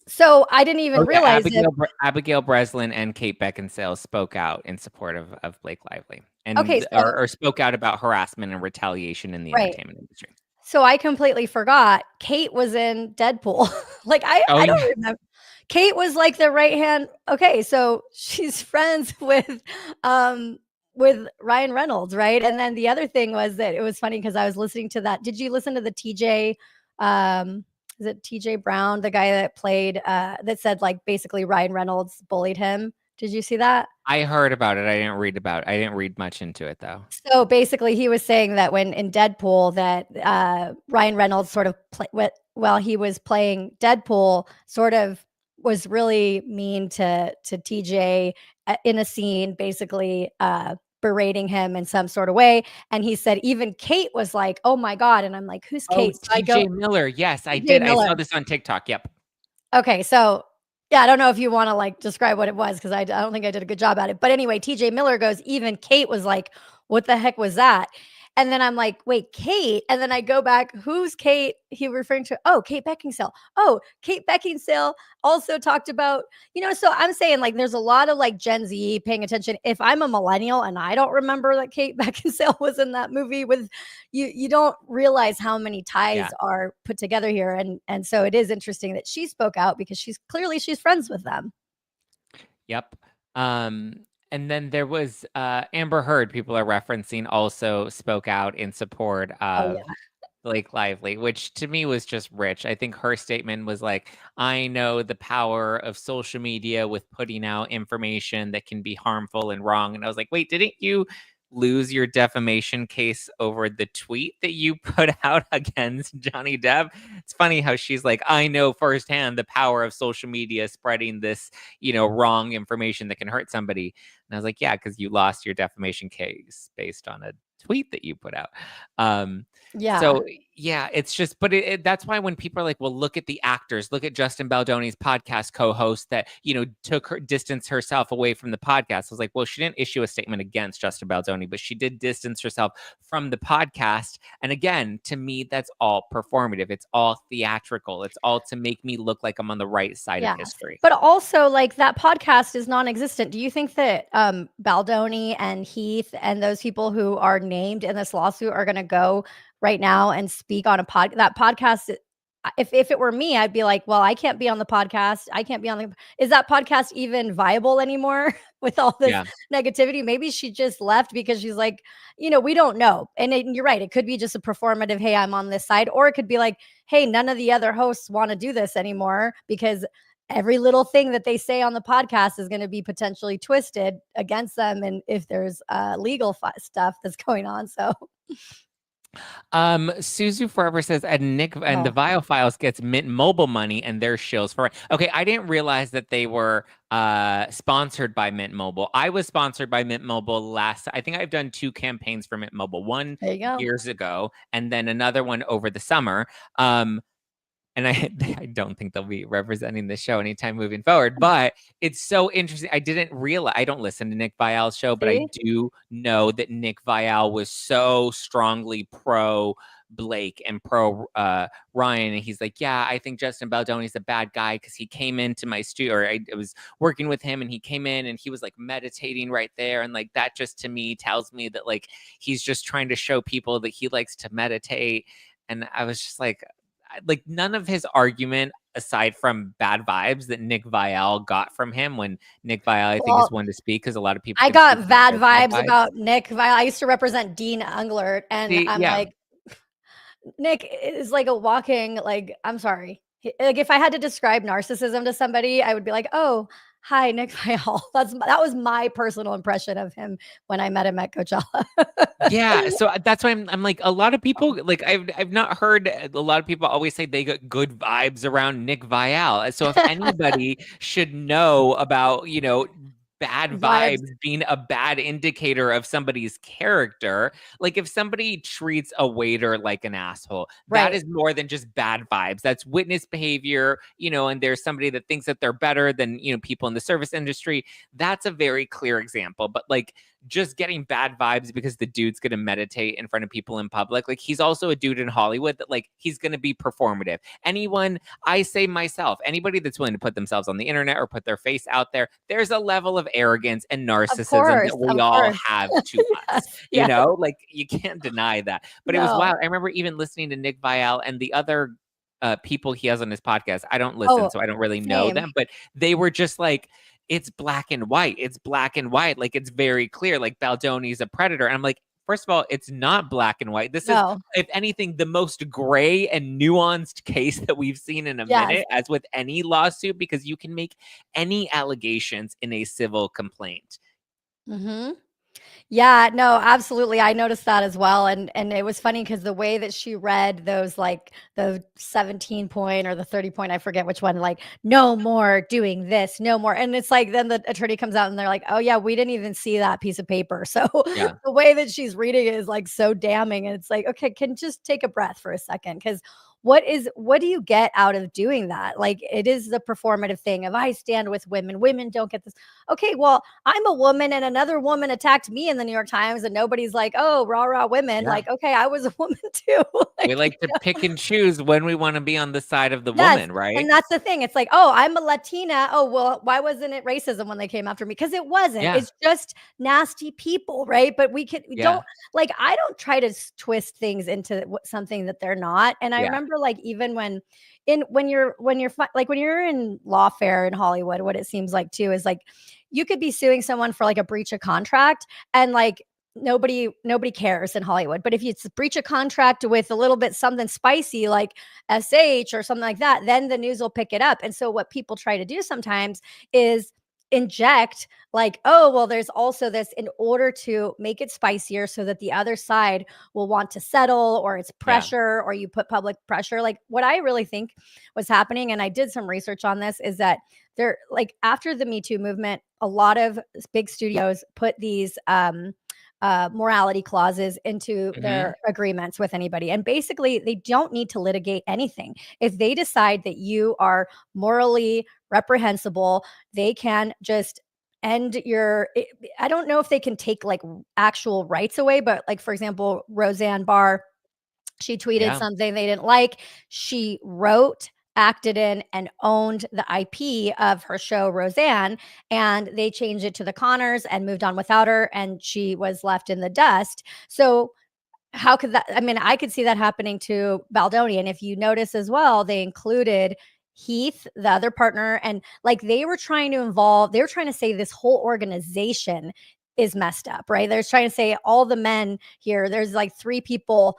So I didn't even Oh, yeah, realize it. Abigail Breslin and Kate Beckinsale spoke out in support of Blake Lively, Okay, and so or spoke out about harassment and retaliation in the right. entertainment industry. So I completely forgot Kate was in Deadpool. Like Oh I yeah, don't remember. Kate was like the right hand. Okay, so she's friends with Ryan Reynolds, right? And then the other thing was that it was funny because I was listening to that. Did you listen to the TJ is it TJ Brown, the guy that played that said like basically Ryan Reynolds bullied him? Did you see that? I heard about it. I didn't read about it. I didn't read much into it though. So basically, he was saying that when in Deadpool, that Ryan Reynolds sort of while he was playing Deadpool, sort of was really mean to TJ in a scene, basically berating him in some sort of way. And he said even Kate was like, "Oh my god!" And I'm like, "Who's Oh, Kate?" So I go, T.J. Miller. Yes, I TJ did. I Miller. saw this on TikTok. Yep. Okay, so yeah, I don't know if you want to like describe what it was because I don't think I did a good job at it. But anyway, TJ Miller goes, even Kate was like, what the heck was that? And then I'm like, wait, Kate. And then I go back, who's Kate? He referring to, oh, Kate Beckinsale. Oh, Kate Beckinsale also talked about, so I'm saying like there's a lot of like Gen Z paying attention. If I'm a millennial and I don't remember that Kate Beckinsale was in that movie with you don't realize how many ties Yeah. are put together here. And so it is interesting that she spoke out because she's friends with them. Yep. And then there was Amber Heard, people are referencing, also spoke out in support Oh of yeah. Blake Lively, which to me was just rich. I think her statement was like, I know the power of social media with putting out information that can be harmful and wrong. And I was like, wait, didn't you lose your defamation case over the tweet that you put out against Johnny Depp? It's funny how she's like, I know firsthand the power of social media spreading this, wrong information that can hurt somebody. And I was like, yeah, because you lost your defamation case based on a tweet that you put out. Yeah. So yeah, it's just, but that's why when people are like, well, look at the actors, look at Justin Baldoni's podcast co-host that, took her distance herself away from the podcast. I was like, well, she didn't issue a statement against Justin Baldoni, but she did distance herself from the podcast. And again, to me, that's all performative. It's all theatrical. It's all to make me look like I'm on the right side of history. But also like that podcast is non-existent. Do you think that Baldoni and Heath and those people who are named in this lawsuit are going to go right now and speak on that podcast? If it were me, I'd be like, well, I can't be on the podcast. I can't be on the, is that podcast even viable anymore with all this Yeah. negativity? Maybe she just left because she's like, we don't know. And you're right. It could be just a performative, hey, I'm on this side. Or it could be like, hey, none of the other hosts want to do this anymore because every little thing that they say on the podcast is going to be potentially twisted against them. And if there's legal stuff that's going on. So Suzu Forever says, and Nick and the Vile Files gets Mint Mobile money and their shills for. Okay, I didn't realize that they were sponsored by Mint Mobile. I was sponsored by Mint Mobile I think I've done 2 campaigns for Mint Mobile, one years ago and then another one over the summer. And I don't think they'll be representing the show anytime moving forward, but it's so interesting. I didn't realize, I don't listen to Nick Vial's show, but I do know that Nick Vial was so strongly pro Blake and pro Ryan. And he's like, yeah, I think Justin Baldoni's a bad guy because he came into my studio, or I was working with him and he came in and he was like meditating right there. And like that just to me tells me that like he's just trying to show people that he likes to meditate. And I was just like none of his argument aside from bad vibes that Nick Vial got from him when Nick Vial, I think, is one to speak because a lot of people. I got bad vibes about Nick Vial. I used to represent Dean Unglert, and I'm like, Nick is like a walking, like, I'm sorry. Like if I had to describe narcissism to somebody, I would be like, oh, Hi, Nick Viall. That was my personal impression of him when I met him at Coachella. Yeah, so that's why I'm like, a lot of people, like, I've not heard a lot of people always say they got good vibes around Nick Viall. So if anybody should know about, bad Vibes. vibes being a bad indicator of somebody's character, like if somebody treats a waiter like an asshole, that Right. is more than just bad vibes. That's witness behavior, and there's somebody that thinks that they're better than, people in the service industry. That's a very clear example. But like, just getting bad vibes because the dude's going to meditate in front of people in public. Like, he's also a dude in Hollywood that, like, he's going to be performative. Anyone, I say myself, anybody that's willing to put themselves on the internet or put their face out there, there's a level of arrogance and Of narcissism course, that we of all course. have to us. Yes, yes. Like, you can't deny that. But it was No. wild. I remember even listening to Nick Viall and the other people he has on his podcast. I don't listen, Oh, so I don't really know same. them, but they were just like, it's black and white. It's black and white. Like, it's very clear. Like, Baldoni's a predator. And I'm like, first of all, it's not black and white. This is, No. if anything, the most gray and nuanced case that we've seen in a Yes. minute, as with any lawsuit, because you can make any allegations in a civil complaint. Mm-hmm. Yeah, no, absolutely. I noticed that as well. And it was funny because the way that she read those, like the 17 point or the 30 point, I forget which one, like, no more doing this, no more. And it's like, then the attorney comes out and they're like, oh yeah, we didn't even see that piece of paper. So Yeah. the way that she's reading it is like so damning. And it's like, okay, can just take a breath for a second. Because what do you get out of doing that? Like, it is the performative thing of, I stand with women. Women don't get this. Okay, well, I'm a woman and another woman attacked me in the New York Times and nobody's like, oh, rah, rah, women. Yeah. Like, okay, I was a woman too. We like to pick and choose when we want to be on the side of the Yes, woman, right? and that's the thing. It's like, oh, I'm a Latina. Oh, well, why wasn't it racism when they came after me? Because it wasn't. Yeah. It's just nasty people, right? But we Yeah. don't, like, I don't try to twist things into something that they're not. And I Yeah. remember, like, even when you're like when you're in lawfare in Hollywood, what it seems like too is like you could be suing someone for like a breach of contract, and like nobody cares in Hollywood. But if it's a breach of contract with a little bit something spicy like SH or something like that, then the news will pick it up. And so what people try to do sometimes is inject, like, oh, well, there's also this in order to make it spicier so that the other side will want to settle, or it's pressure, or you put public pressure. Like, what I really think was happening, and I did some research on this, is that there, like, after the Me Too movement, a lot of big studios put these morality clauses into their agreements with anybody. And basically, they don't need to litigate anything. If they decide that you are morally reprehensible, they can just end your, I don't know if they can take like actual rights away, but like, for example, Roseanne Barr, she tweeted something they didn't like. She wrote, acted in, and owned the IP of her show Roseanne, and they changed it to the Connors and moved on without her, and she was left in the dust. So how could that, I mean, I could see that happening to Baldoni. And if you notice as well, they included Heath, the other partner, and like they were trying to say this whole organization is messed up, right? They're trying to say all the men here, there's like 3 people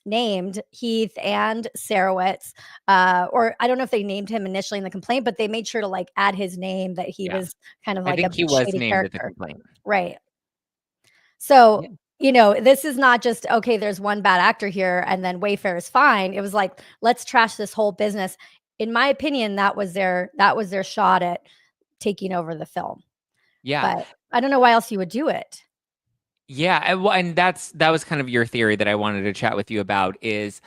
named, Heath and Sarowitz, or I don't know if they named him initially in the complaint, but they made sure to like add his name, that he was kind of I like a think he was shady named in the character. complaint. Right. So, this is not just, okay, there's one bad actor here and then Wayfair is fine. It was like, let's trash this whole business. In my opinion, that was their shot at taking over the film. Yeah. But I don't know why else you would do it. Yeah, and that was kind of your theory that I wanted to chat with you about, is,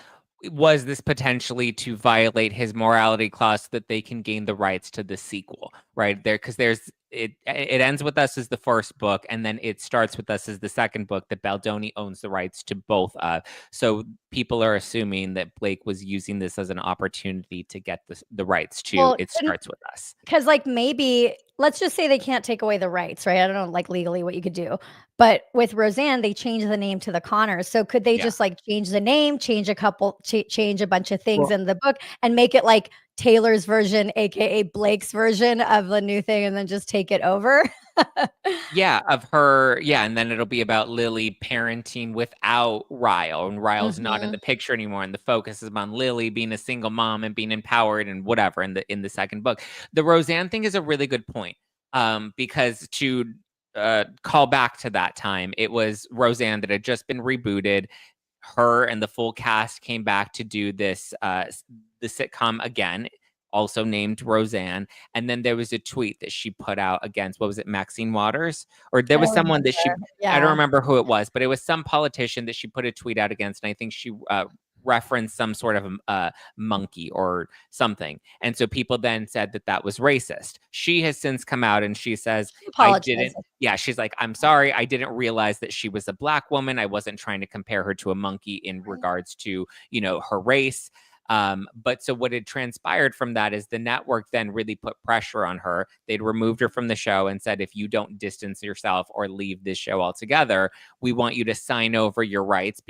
was this potentially to violate his morality clause so that they can gain the rights to the sequel, right? There, because it ends with us as the first book, and then it starts with us as the second book that Baldoni owns the rights to both of. So people are assuming that Blake was using this as an opportunity to get the rights to It Starts With Us. Because like, maybe let's just say they can't take away the rights, right? I don't know, like, legally what you could do. But with Roseanne, they changed the name to the Connors. So could they just like change the name, change a bunch of things in the book, and make it like Taylor's version, aka Blake's version of the new thing, and then just take it over. Yeah, of her. Yeah, and then it'll be about Lily parenting without Ryle, and Ryle's not in the picture anymore, and the focus is on Lily being a single mom and being empowered and whatever in the second book. The Roseanne thing is a really good point. Because to call back to that time, it was Roseanne that had just been rebooted. Her and the full cast came back to do this the sitcom again, also named Roseanne. And then there was a tweet that she put out against, what was it, Maxine Waters? Or there I was don't someone that remember. I don't Yeah. remember who it was, but it was some politician that she put a tweet out against. And I think she referenced some sort of monkey or something. And so people then said that that was racist. She has since come out and she says, She I apologized. didn't. Yeah, she's like, I'm sorry. I didn't realize that she was a black woman. I wasn't trying to compare her to a monkey in regards to, her race. But so what had transpired from that is the network then really put pressure on her. They'd removed her from the show and said, if you don't distance yourself or leave this show altogether, we want you to sign over your rights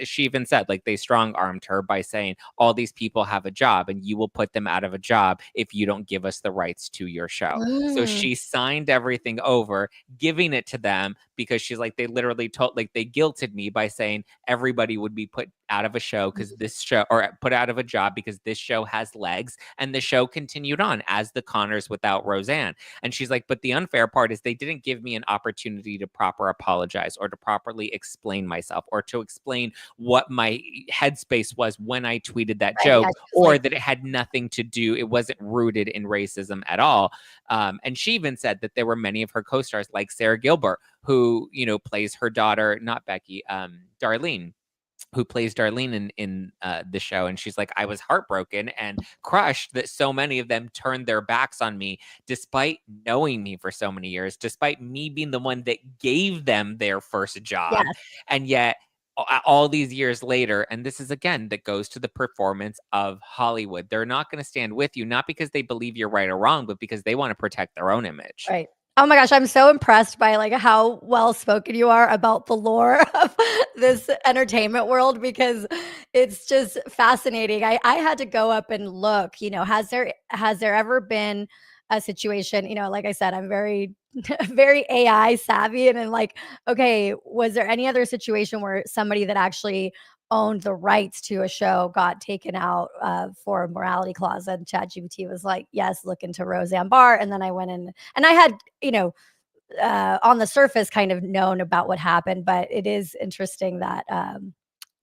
she even said, like, they strong armed her by saying all these people have a job and you will put them out of a job if you don't give us the rights to your show. So she signed everything over, giving it to them because she's like, they literally they guilted me by saying everybody would be put out of a show because this show, or put out of a job because this show has legs. And the show continued on as the Connors without Roseanne. And she's like, but the unfair part is they didn't give me an opportunity to proper apologize or to properly explain myself or to explain what my headspace was when I tweeted that Right, joke, yeah, or that it had nothing to do, it wasn't rooted in racism at all. And she even said that there were many of her co-stars like Sarah Gilbert, who, plays her daughter, not Becky, Darlene, who plays Darlene in the show. And she's like, I was heartbroken and crushed that so many of them turned their backs on me, despite knowing me for so many years, despite me being the one that gave them their first job. yes. And yet, all these years later, and this is again that goes to the performance of Hollywood, they're not going to stand with you, not because they believe you're right or wrong, but because they want to protect their own image. Right. Oh my gosh, I'm so impressed by like how well spoken you are about the lore of this entertainment world, because it's just fascinating. I had to go up and look, has there ever been a situation, like I said, I'm very very AI savvy, and then like, okay, was there any other situation where somebody that actually owned the rights to a show got taken out for a morality clause? And ChatGPT was like, yes, look into Roseanne Barr. And then I went in and I had, on the surface kind of known about what happened, but it is interesting that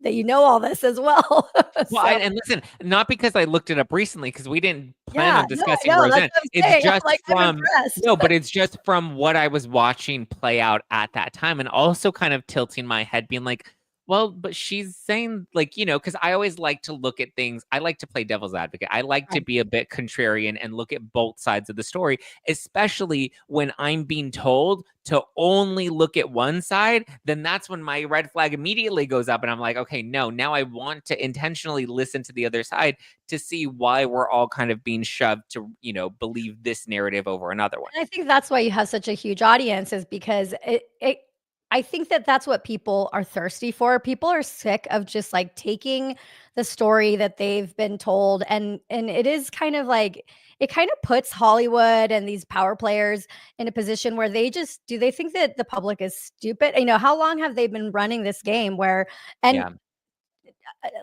that all this as well. Well, So and listen, not because I looked it up recently, because we didn't plan yeah, on no, I discussing know. That's Roseanne. what I'm It's saying. I'm just like, I'm from impressed. no, but it's just from what I was watching play out at that time, and also kind of tilting my head, being like, well, but she's saying, like, because I always like to look at things. I like to play devil's advocate. I like to Right. be a bit contrarian and look at both sides of the story, especially when I'm being told to only look at one side. Then that's when my red flag immediately goes up. And I'm like, okay, no, now I want to intentionally listen to the other side to see why we're all kind of being shoved to, believe this narrative over another one. And I think that's why you have such a huge audience, is because I think that that's what people are thirsty for. People are sick of just like taking the story that they've been told, and it is kind of like, it kind of puts Hollywood and these power players in a position where they think that the public is stupid. How long have they been running this game where, and Yeah.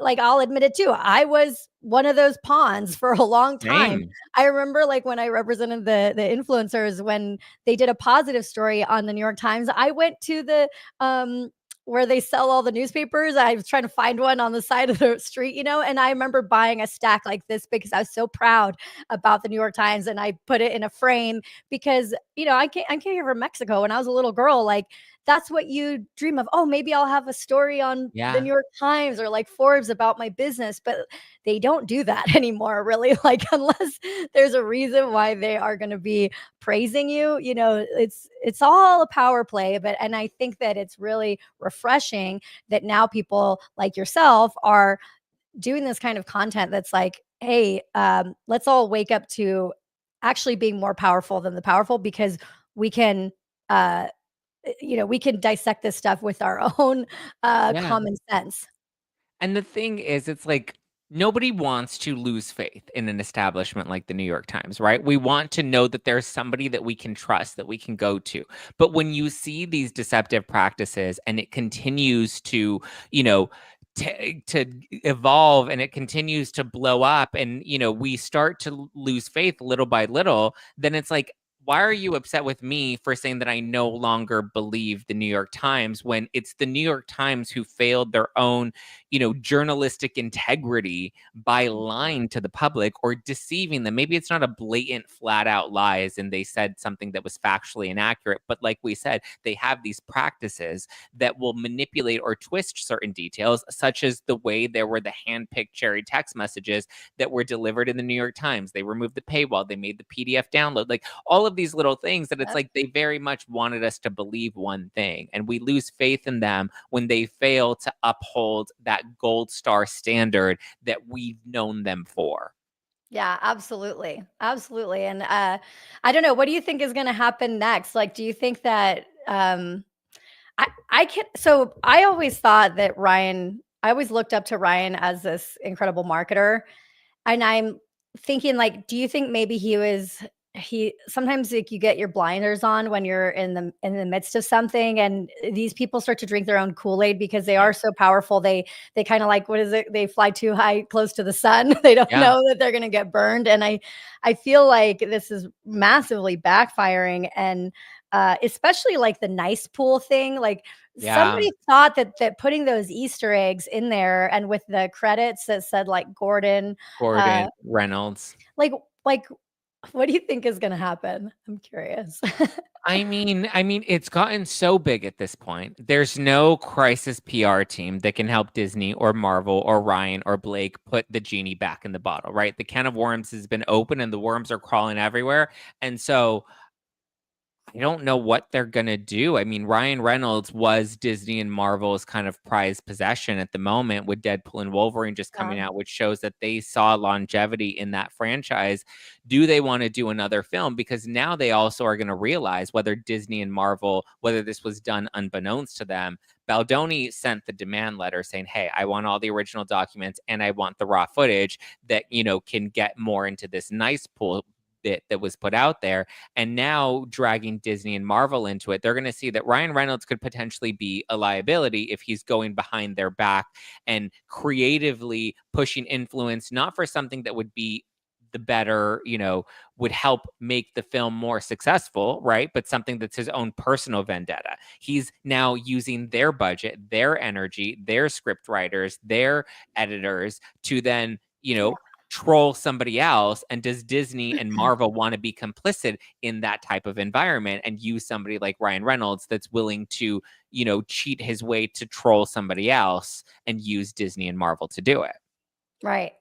like, I'll admit it too, I was one of those pawns for a long time. Same. I remember like when I represented the influencers, when they did a positive story on the New York Times, I went to the where they sell all the newspapers. I was trying to find one on the side of the street, and I remember buying a stack like this because I was so proud about the New York Times, and I put it in a frame because, I came here from Mexico when I was a little girl. Like, that's what you dream of. Oh, maybe I'll have a story on the Yeah. New York Times or like Forbes about my business, but they don't do that anymore, really. Like, unless there's a reason why they are going to be praising you, it's all a power play. And I think that it's really refreshing that now people like yourself are doing this kind of content that's like, hey, let's all wake up to actually being more powerful than the powerful, because we can uh we can dissect this stuff with our own Yeah. common sense. And the thing is, it's like, Nobody wants to lose faith in an establishment like the New York Times, right? We want to know that there's somebody that we can trust, that we can go to. But when you see these deceptive practices and it continues to, you know, to evolve and it continues to blow up and we start to lose faith little by little, then it's like, why are you upset with me for saying that I no longer believe the New York Times when it's the New York Times who failed their own journalistic integrity by lying to the public or deceiving them? Maybe it's not a blatant, flat out lies and they said something that was factually inaccurate, but like we said, they have these practices that will manipulate or twist certain details, such as the way there were the hand-picked cherry text messages that were delivered in the New York Times. They removed the paywall, they made the PDF download, like all of these little things that it's Yep. like they very much wanted us to believe one thing. And we lose faith in them when they fail to uphold that gold star standard that we've known them for. Yeah, absolutely. Absolutely. And I don't know, what do you think is going to happen next? Like, do you think that I can so I always thought that I always looked up to Ryan as this incredible marketer. And I'm thinking, like, do you think maybe he sometimes, like, you get your blinders on when you're in the midst of something, and these people start to drink their own Kool-Aid because they Yeah. are so powerful. They kinda like, what is it? They fly too high close to the sun. They don't Yeah. know that they're gonna get burned, and I feel like this is massively backfiring, and, especially, like, the nice pool thing, like, Yeah. somebody thought that putting those Easter eggs in there and with the credits that said, like, Gordon, Gordon uh, Reynolds. like like, what do you think is gonna happen? I'm curious. I mean, it's gotten so big at this point. There's no crisis PR team that can help Disney or Marvel or Ryan or Blake put the genie back in the bottle, right? The can of worms has been open and the worms are crawling everywhere. And so I don't know what they're gonna do. I mean, Ryan Reynolds was Disney and Marvel's kind of prized possession at the moment with Deadpool and Wolverine just coming Yeah, out, which shows that they saw longevity in that franchise. Do they want to do another film? Because now they also are going to realize whether Disney and Marvel, whether this was done unbeknownst to them. Baldoni sent the demand letter saying, "Hey, I want all the original documents and I want the raw footage that can get more into this nice pool bit that was put out there." And now dragging Disney and Marvel into it, they're going to see that Ryan Reynolds could potentially be a liability if he's going behind their back and creatively pushing influence, not for something that would be the better, would help make the film more successful, right? But something that's his own personal vendetta. He's now using their budget, their energy, their script writers, their editors to then, troll somebody else. And does Disney and Marvel want to be complicit in that type of environment and use somebody like Ryan Reynolds that's willing to, cheat his way to troll somebody else and use Disney and Marvel to do it? right.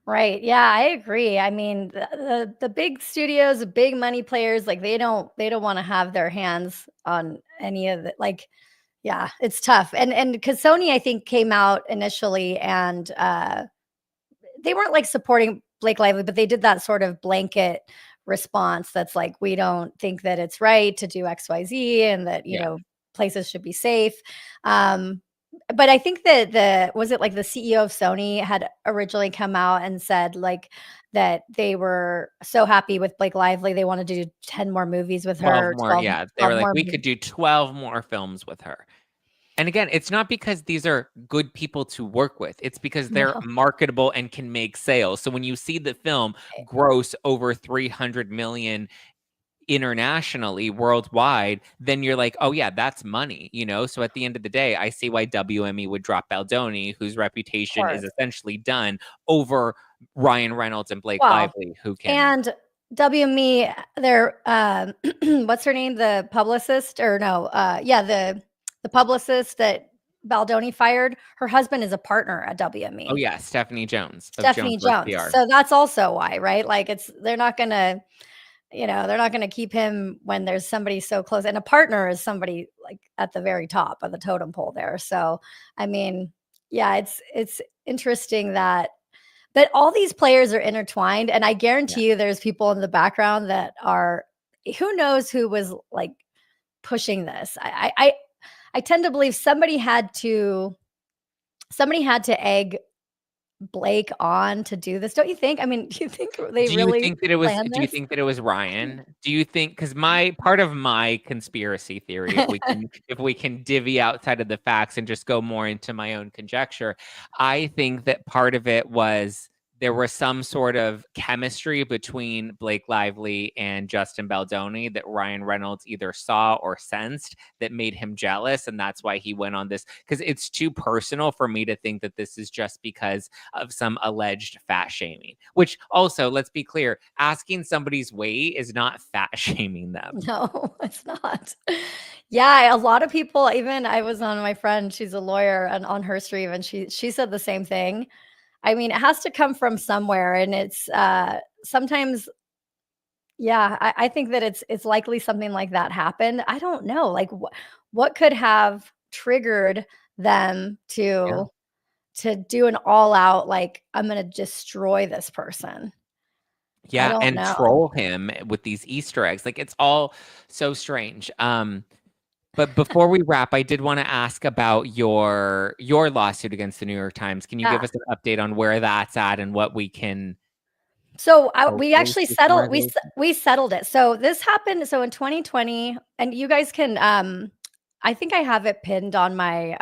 Right. Yeah, I agree. I mean, the big studios, the big money players, like they don't want to have their hands on any of the like. Yeah, it's tough. And because Sony, I think, came out initially and they weren't like supporting Blake Lively, but they did that sort of blanket response that's like, we don't think that it's right to do XYZ and that, Yeah. places should be safe. Um, but I think that was it like the CEO of Sony had originally come out and said like that they were so happy with Blake Lively. They wanted to do 10 more movies with 12 her, more, yeah, they 12 were like, more. "We could do 12 more films with her." And again, it's not because these are good people to work with, it's because they're No. marketable and can make sales. So when you see the film gross over 300 million internationally, worldwide, then you're like, "Oh, yeah, that's money." So at the end of the day, I see why WME would drop Baldoni, whose Of reputation is course. essentially done, over Ryan Reynolds and Blake Well, Lively, who can. and WME, their what's her name? The publicist or no, yeah, the publicist that Baldoni fired, her husband is a partner at Oh, WME, yeah, Stephanie Jones of Stephanie Jonesworth Jones. PR. So that's also why, right? Like they're not gonna, they're not gonna keep him when there's somebody so close. And a partner is somebody like at the very top of the totem pole there. So I mean, yeah, it's interesting that all these players are intertwined, and I Yeah. guarantee you there's people in the background that are who knows who was, like, pushing this. I tend to believe somebody had to egg Blake on to do this? Don't you think? I mean, do you think they Do you really think that it was planned do you this? think that it was Ryan? Do you think, because my part of my conspiracy theory, if we can divvy outside of the facts and just go more into my own conjecture, I think that part of it was there was some sort of chemistry between Blake Lively and Justin Baldoni that Ryan Reynolds either saw or sensed that made him jealous, and that's why he went on this, because it's too personal for me to think that this is just because of some alleged fat shaming, which also, let's be clear, asking somebody's weight is not fat shaming them. No, it's not. Yeah, a lot of people, even I was on my friend, she's a lawyer, and on her stream, and she said the same thing. I mean, it has to come from somewhere, and it's sometimes, yeah, I think that it's likely something like that happened. I don't know, like what could have triggered them Yeah. to do an all out, like, I'm gonna destroy this person. I Yeah, don't and know. troll him with these Easter eggs. Like, it's all so strange. But before we wrap, I did want to ask about your lawsuit against the New York Times. Can you give Yeah. us an update on where that's at and what we can So, we hopefully actually see some settled resolution? we settled it. So, this happened so in 2020, and you guys can, I think I have it pinned on my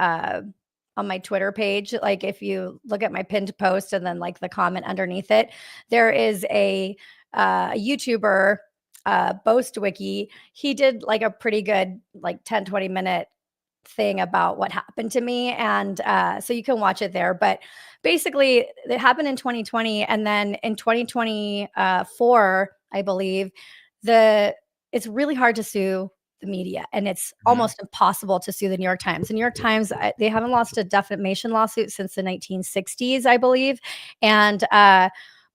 Twitter page. Like, if you look at my pinned post and then, like, the comment underneath it, there is a YouTuber, Boast Wiki. He did, like, a pretty good, like, 10-20 minute thing about what happened to me, and so you can watch it there. But basically, it happened in 2020, and then in 2024, I believe, the it's really hard to sue the media, and it's Mhm. almost impossible to sue the New York Times. The New York Times, they haven't lost a defamation lawsuit since the 1960s, I believe, and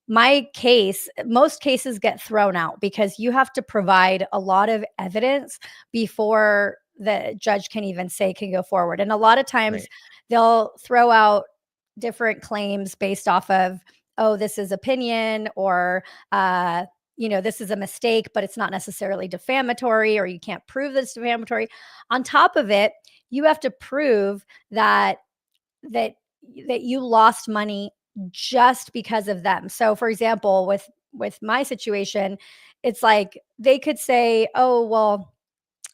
my case, most cases get thrown out because you have to provide a lot of evidence before the judge can even say can go forward. And a lot of times Right. they'll throw out different claims based off of, oh, this is opinion, or this is a mistake, but it's not necessarily defamatory, or you can't prove that it's defamatory. On top of it, you have to prove that that you lost money just because of them. So for example, with my situation, it's like they could say, "Oh, well,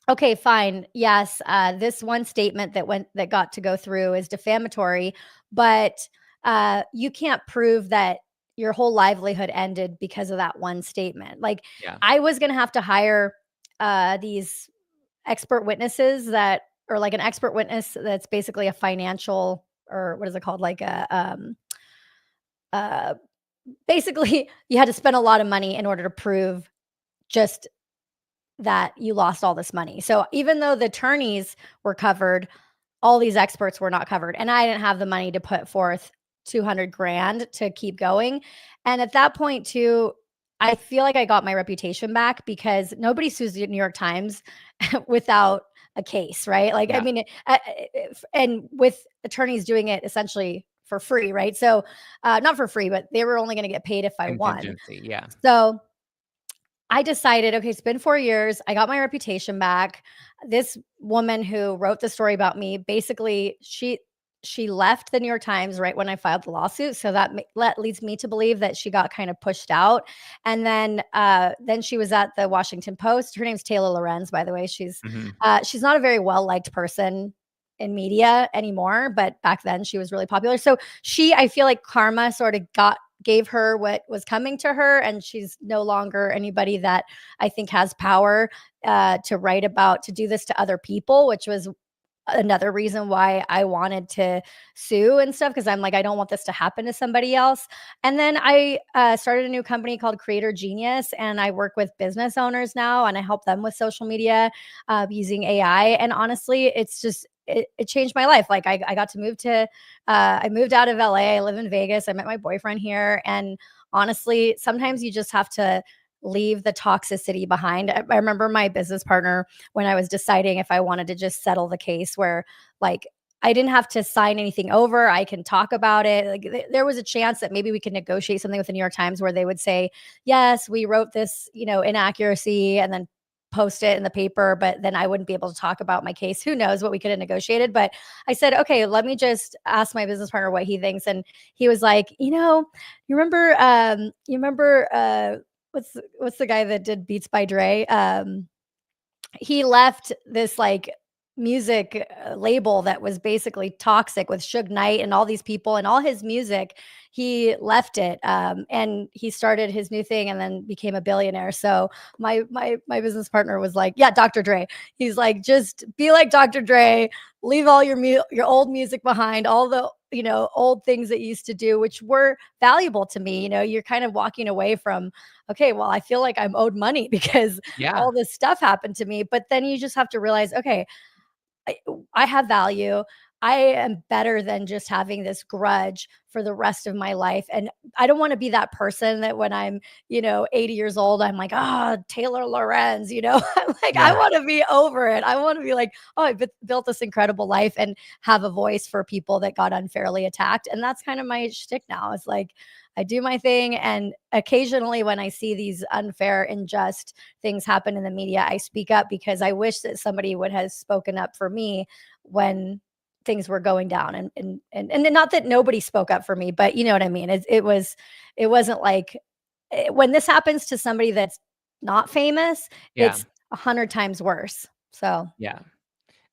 okay, fine. Yes, this one statement that got to go through is defamatory, but you can't prove that your whole livelihood ended because of that one statement." Like, Yeah. I was going to have to hire these expert witnesses that, or like an expert witness that's basically a financial, or what is it called? Like uh, basically, you had to spend a lot of money in order to prove just that you lost all this money. So even though the attorneys were covered, all these experts were not covered. And I didn't have the money to put forth 200 grand to keep going. And at that point, too, I feel like I got my reputation back because nobody sues the New York Times without a case, right? Like, I Yeah. mean, and with attorneys doing it essentially for free, right? So, not for free, but they were only going to get paid if I won. Contingency. Yeah. So, I decided, okay, it's been 4 years. I got my reputation back. This woman who wrote the story about me, basically, she left the New York Times right when I filed the lawsuit. So that leads me to believe that she got kind of pushed out. And then she was at the Washington Post. Her name's Taylor Lorenz, by the way. Mhm. She's not a very well liked person in media anymore, but back then she was really popular. So I feel like karma sort of gave her what was coming to her, and she's no longer anybody that I think has power to write about, to do this to other people, which was another reason why I wanted to sue and stuff, because I'm like, I don't want this to happen to somebody else. And then I started a new company called Creator Genius, and I work with business owners now, and I help them with social media using AI. And honestly, it's just it changed my life. Like, I got to I moved out of LA. I live in Vegas. I met my boyfriend here, and honestly, sometimes you just have to leave the toxicity behind. I remember my business partner, when I was deciding if I wanted to just settle the case, where, like, I didn't have to sign anything over. I can talk about it. Like, there was a chance that maybe we could negotiate something with the New York Times where they would say, yes, we wrote this, inaccuracy, and then post it in the paper, but then I wouldn't be able to talk about my case. Who knows what we could have negotiated? But I said, okay, let me just ask my business partner what he thinks. And he was like, you remember, what's the guy that did Beats by Dre? He left this like music label that was basically toxic with Suge Knight and all these people and all his music. He left it, and he started his new thing and then became a billionaire. So my business partner was like, "Yeah, Dr. Dre." He's like, "Just be like Dr. Dre. Leave all your old music behind, all the old things that you used to do, which were valuable to me. You're kind of walking away from, okay, well, I feel like I'm owed money because Yeah. all this stuff happened to me. But then you just have to realize, okay, I have value. I am better than just having this grudge for the rest of my life. And I don't want to be that person that when I'm, 80 years old, I'm like, Taylor Lorenz, I'm like, I Yeah. want to be over it. I want to be like, oh, I built this incredible life and have a voice for people that got unfairly attacked. And that's kind of my shtick now. It's like, I do my thing. And occasionally when I see these unfair, unjust things happen in the media, I speak up because I wish that somebody would have spoken up for me when things were going down. And not that nobody spoke up for me, but you know what I mean? It wasn't like when this happens to somebody that's not famous, Yeah. it's 100 times worse. So Yeah.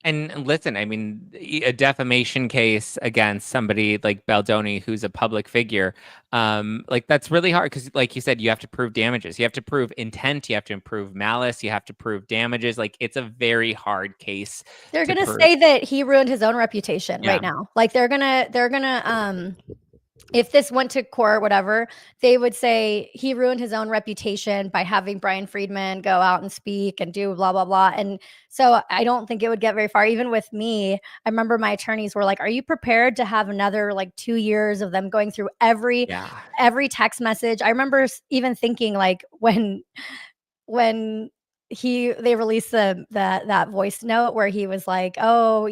And listen, I mean, a defamation case against somebody like Baldoni, who's a public figure, like that's really hard because, like you said, you have to prove damages, you have to prove intent, you have to prove malice, you have to prove damages. Like it's a very hard case they're to gonna prove. say that he ruined his own reputation Yeah, right now. Like they're gonna if this went to court, whatever, they would say he ruined his own reputation by having Brian Friedman go out and speak and do blah, blah, blah. And so I don't think it would get very far. Even with me, I remember my attorneys were like, are you prepared to have another like 2 years of them going through yeah, every text message? I remember even thinking like when they released that voice note where he was like, "Oh,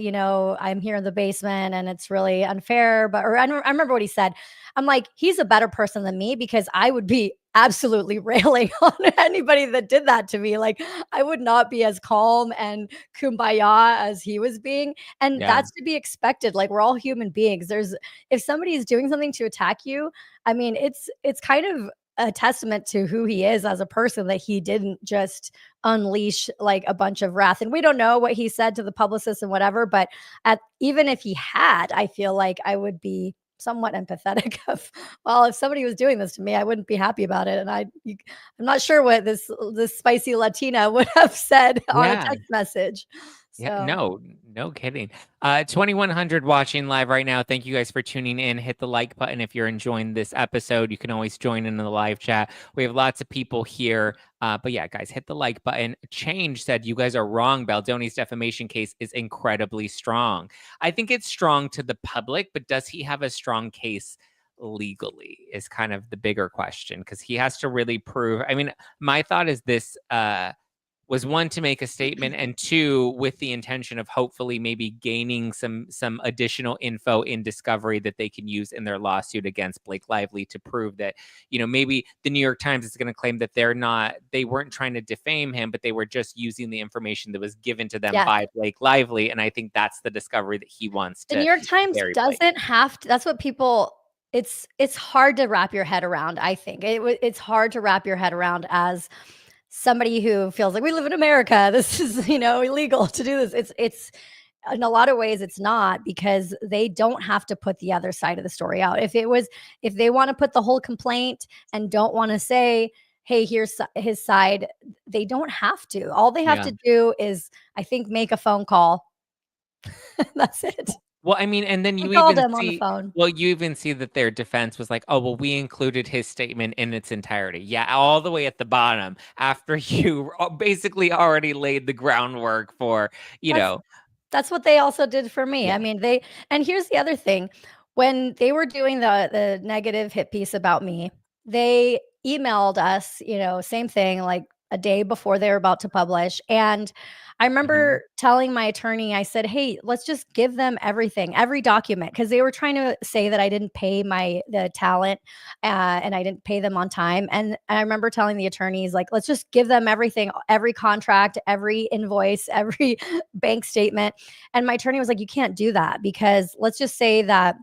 I'm here in the basement and it's really unfair." But or I remember what he said. I'm like, he's a better person than me because I would be absolutely railing on anybody that did that to me. Like, I would not be as calm and kumbaya as he was being, and yeah. that's to be expected. Like, we're all human beings. If somebody is doing something to attack you, I mean, it's kind of a testament to who he is as a person that he didn't just unleash like a bunch of wrath. And we don't know what he said to the publicist and whatever, but even if he had, I feel like I would be somewhat empathetic of, well, if somebody was doing this to me, I wouldn't be happy about it. And I'm not sure what this spicy Latina would have said on a Yeah. text message. Yeah, So no kidding. 2100 watching live right now. Thank you guys for tuning in. Hit the like button if you're enjoying this episode. You can always join in the live chat. We have lots of people here. But yeah, guys, hit the like button. Change said you guys are wrong. Baldoni's defamation case is incredibly strong. I think it's strong to the public, but does he have a strong case legally is kind of the bigger question because he has to really prove. I mean, my thought is this was one to make a statement and two with the intention of hopefully maybe gaining some additional info in discovery that they can use in their lawsuit against Blake Lively to prove that maybe the New York Times is going to claim that they weren't trying to defame him, but they were just using the information that was given to them yeah, by Blake Lively, and I think that's the discovery that he wants the New to York Times bury Blake. doesn't have to. That's what people. It's hard to wrap your head around. I think it's hard to wrap your head around as somebody who feels like we live in America. This is illegal to do this. It's in a lot of ways it's not because they don't have to put the other side of the story out. If they want to put the whole complaint and don't want to say, hey, here's his side, they don't have to. All they have Yeah. to do is, I think, make a phone call. That's it. Well, I mean, and then I you called even him on the see, phone. well, you even see that their defense was like, oh, well, we included his statement in its entirety. Yeah, all the way at the bottom after you basically already laid the groundwork for, you That's know, That's what they also did for me. yeah, I mean, and here's the other thing. When they were doing the negative hit piece about me, they emailed us, same thing, like a day before they were about to publish. And I remember telling my attorney, I said, hey, let's just give them everything, every document, because they were trying to say that I didn't pay the talent and I didn't pay them on time. And I remember telling the attorneys, like, let's just give them everything, every contract, every invoice, every bank statement. And my attorney was like, you can't do that, because let's just say that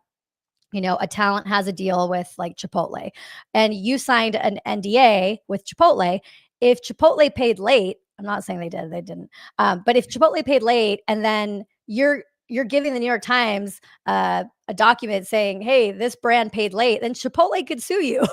a talent has a deal with like Chipotle and you signed an NDA with Chipotle. If Chipotle paid late, I'm not saying they did, they didn't. But if Chipotle paid late and then you're giving the New York Times a document saying, hey, this brand paid late, then Chipotle could sue you,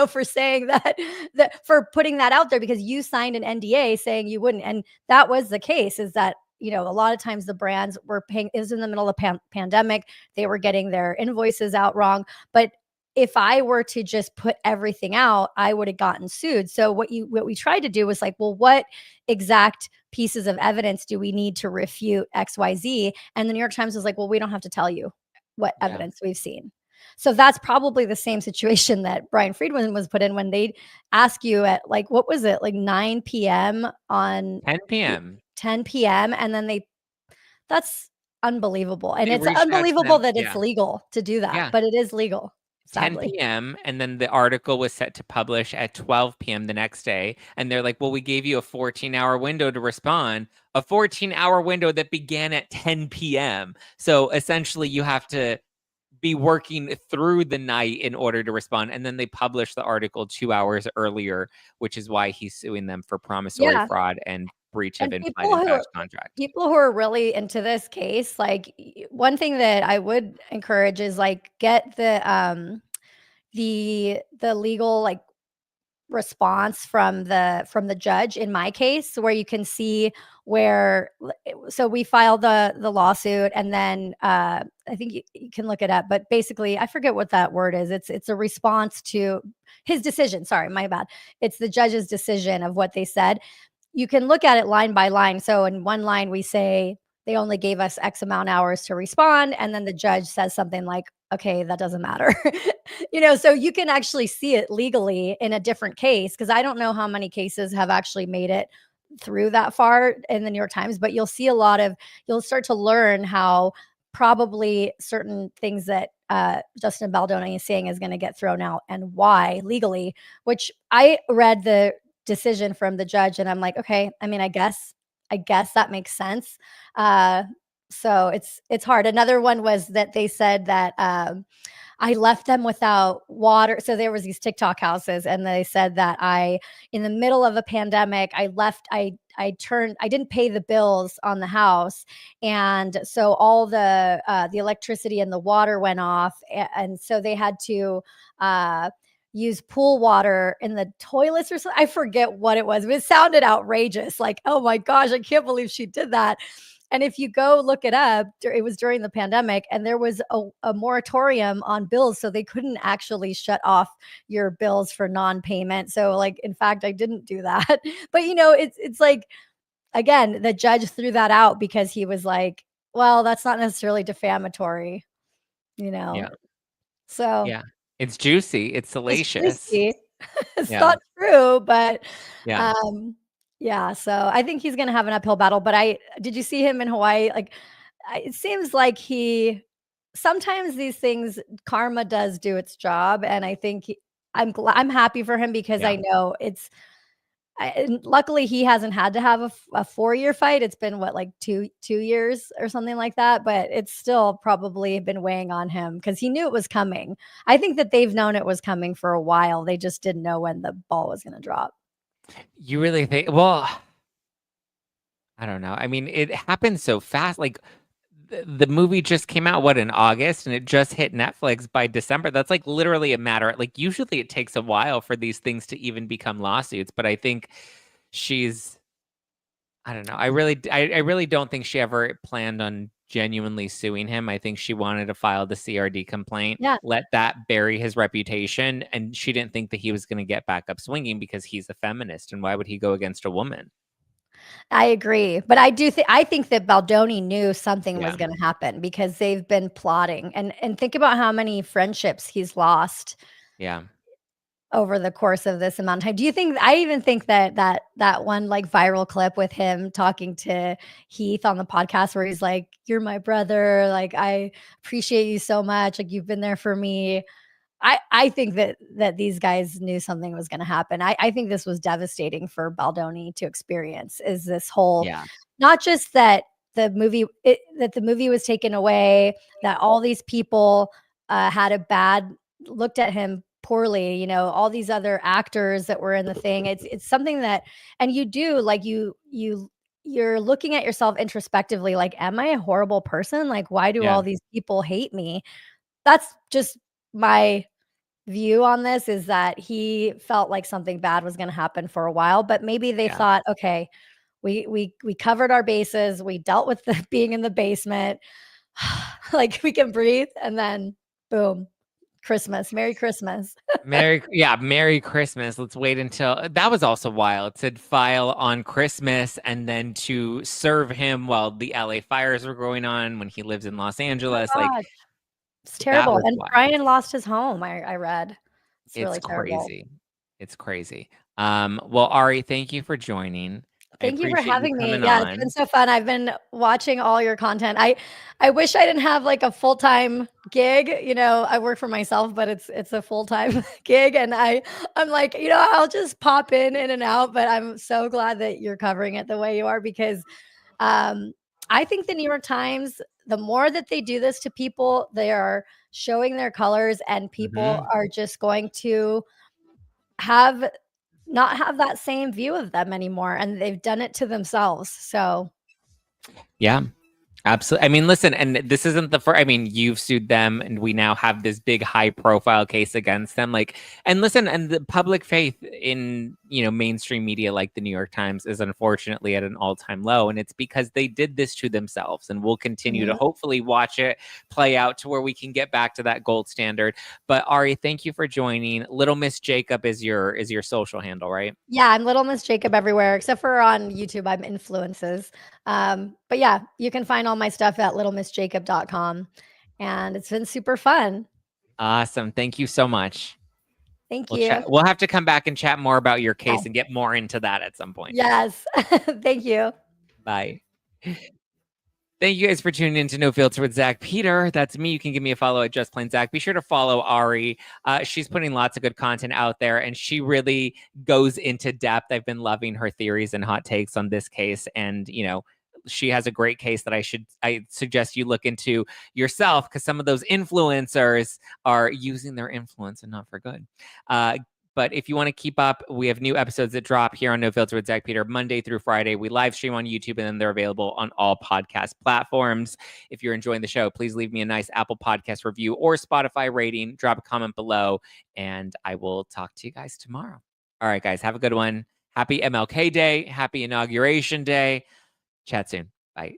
for saying that for putting that out there because you signed an NDA saying you wouldn't. And that was the case, is that a lot of times the brands were paying, it was in the middle of the pandemic. They were getting their invoices out wrong. But if I were to just put everything out, I would have gotten sued. So what we tried to do was like, well, what exact pieces of evidence do we need to refute XYZ? And the New York Times was like, well, we don't have to tell you what evidence we've seen. So that's probably the same situation that Brian Friedman was put in when they ask you at like, what was it, like 9 p.m. on 10 p.m. 10 p.m. And then that's unbelievable. And They it's reached out to unbelievable them. that it's legal to do that, but it is legal. 10 Sadly. p.m. And then the article was set to publish at 12 p.m. the next day. And they're like, well, we gave you a 14-hour window to respond, a 14-hour window that began at 10 p.m. So essentially you have to be working through the night in order to respond. And then they published the article 2 hours earlier, which is why he's suing them for promissory fraud and breach of implied and past contract. People who are really into this case, like one thing that I would encourage is like get the legal like response from the judge in my case, where you can see where, so we filed the lawsuit, and then I think you can look it up, but basically I forget what that word is. It's a response to his decision. Sorry, my bad. It's the judge's decision of what they said. You can look at it line by line. So in one line we say they only gave us X amount hours to respond, and then the judge says something like, okay, that doesn't matter. So you can actually see it legally in a different case, because I don't know how many cases have actually made it through that far in the New York Times, but you'll see you'll start to learn how probably certain things that Justin Baldoni is saying is going to get thrown out, and why legally, which I read the decision from the judge and I'm like, okay, I mean, I guess that makes sense. So it's hard. Another one was that they said that I left them without water. So there was these TikTok houses, and they said that in the middle of a pandemic, I didn't pay the bills on the house. And so all the electricity and the water went off. And so they had to use pool water in the toilets or something. I forget what it was, but it sounded outrageous. Like, oh my gosh, I can't believe she did that. And if you go look it up, it was during the pandemic, and there was a moratorium on bills. So they couldn't actually shut off your bills for non-payment. So like, in fact, I didn't do that. But it's like, again, the judge threw that out because he was like, well, that's not necessarily defamatory, Yeah. So yeah, it's juicy. It's salacious. It's not true, but Yeah. yeah. So I think he's going to have an uphill battle. But did you see him in Hawaii? Like, it seems like sometimes these things, karma does do its job. And I think I'm happy for him, because I know and luckily he hasn't had to have a 4-year fight. It's been what, like 2 years or something like that. But it's still probably been weighing on him because he knew it was coming. I think that they've known it was coming for a while. They just didn't know when the ball was going to drop. You really think? Well, I don't know. I mean, it happened so fast. Like the movie just came out, in August, and it just hit Netflix by December. That's like literally a matter. Like usually it takes a while for these things to even become lawsuits. But I think I don't know. I really don't think she ever planned on genuinely suing him. I think she wanted to file the CRD complaint, let that bury his reputation, and she didn't think that he was going to get back up swinging because he's a feminist, and why would he go against a woman? I agree, but I think that Baldoni knew something was going to happen, because they've been plotting, and think about how many friendships he's lost. Yeah. over the course of this amount of time. Do you think I even think that one like viral clip with him talking to Heath on the podcast where he's like, "You're my brother, like I appreciate you so much, like you've been there for me." I think that these guys knew something was going to happen. I think this was devastating for Baldoni to experience. Is this whole Yeah. not just that that the movie was taken away, that all these people had a bad looked at him poorly. You know, all these other actors that were in the thing. It's something that, and you do like you're looking at yourself introspectively. Like, am I a horrible person? Like, why do Yeah. all these people hate me? That's just my view on this is that he felt like something bad was going to happen for a while, but maybe they Yeah. thought, okay, we covered our bases, we dealt with the being in the basement, like we can breathe, and then boom, Christmas, Merry Christmas. Merry Christmas. Let's wait until that was also wild to file on Christmas and then to serve him while the LA fires were going on when he lives in Los Oh Angeles. my Like god, it's that terrible. was And wild. Brian lost his home. I read. It's It's really terrible. crazy. It's crazy. Well, Ari, thank you for joining. I Thank you for appreciate you having me. coming Yeah, it's been on. so fun. I've been watching all your content. I wish I didn't have like a full-time gig. You know, I work for myself, but it's a full-time gig and I'm like, you know, I'll just pop in and out, but I'm so glad that you're covering it the way you are because um I think the New York Times, the more that they do this to people, they are showing their colors and people Mhm. are just going to have not have that same view of them anymore, and they've done it to themselves, so Yeah. Absolutely. I mean, listen, and this isn't the first. I mean, you've sued them, and we now have this big, high-profile case against them. Like, and listen, and the public faith in mainstream media like the New York Times is unfortunately at an all-time low, and it's because they did this to themselves. And we'll continue to Mhm. hopefully watch it play out to where we can get back to that gold standard. But Ari, thank you for joining. Little Miss Jacob is your social handle, right? Yeah, I'm Little Miss Jacob everywhere, except for on YouTube, I'm Influences, but yeah, you can find all my stuff at littlemissjacob.com, and it's been super fun. Awesome. Thank you so much. Thank We'll you. chat. We'll have to come back and chat more about your case Okay. and get more into that at some point. Yes. Thank you. Bye. Thank you guys for tuning in to No Filter with Zack Peter. That's me. You can give me a follow at Just Plain Zack. Be sure to follow Ari. She's putting lots of good content out there, and she really goes into depth. I've been loving her theories and hot takes on this case, and she has a great case that I suggest you look into yourself because some of those influencers are using their influence and not for good. But if you want to keep up, we have new episodes that drop here on No Filter with Zack Peter Monday through Friday. We live stream on YouTube and then they're available on all podcast platforms. If you're enjoying the show, please leave me a nice Apple Podcast review or Spotify rating. Drop a comment below, and I will talk to you guys tomorrow. All right, guys, have a good one. Happy MLK Day. Happy Inauguration Day. Chat soon. Bye.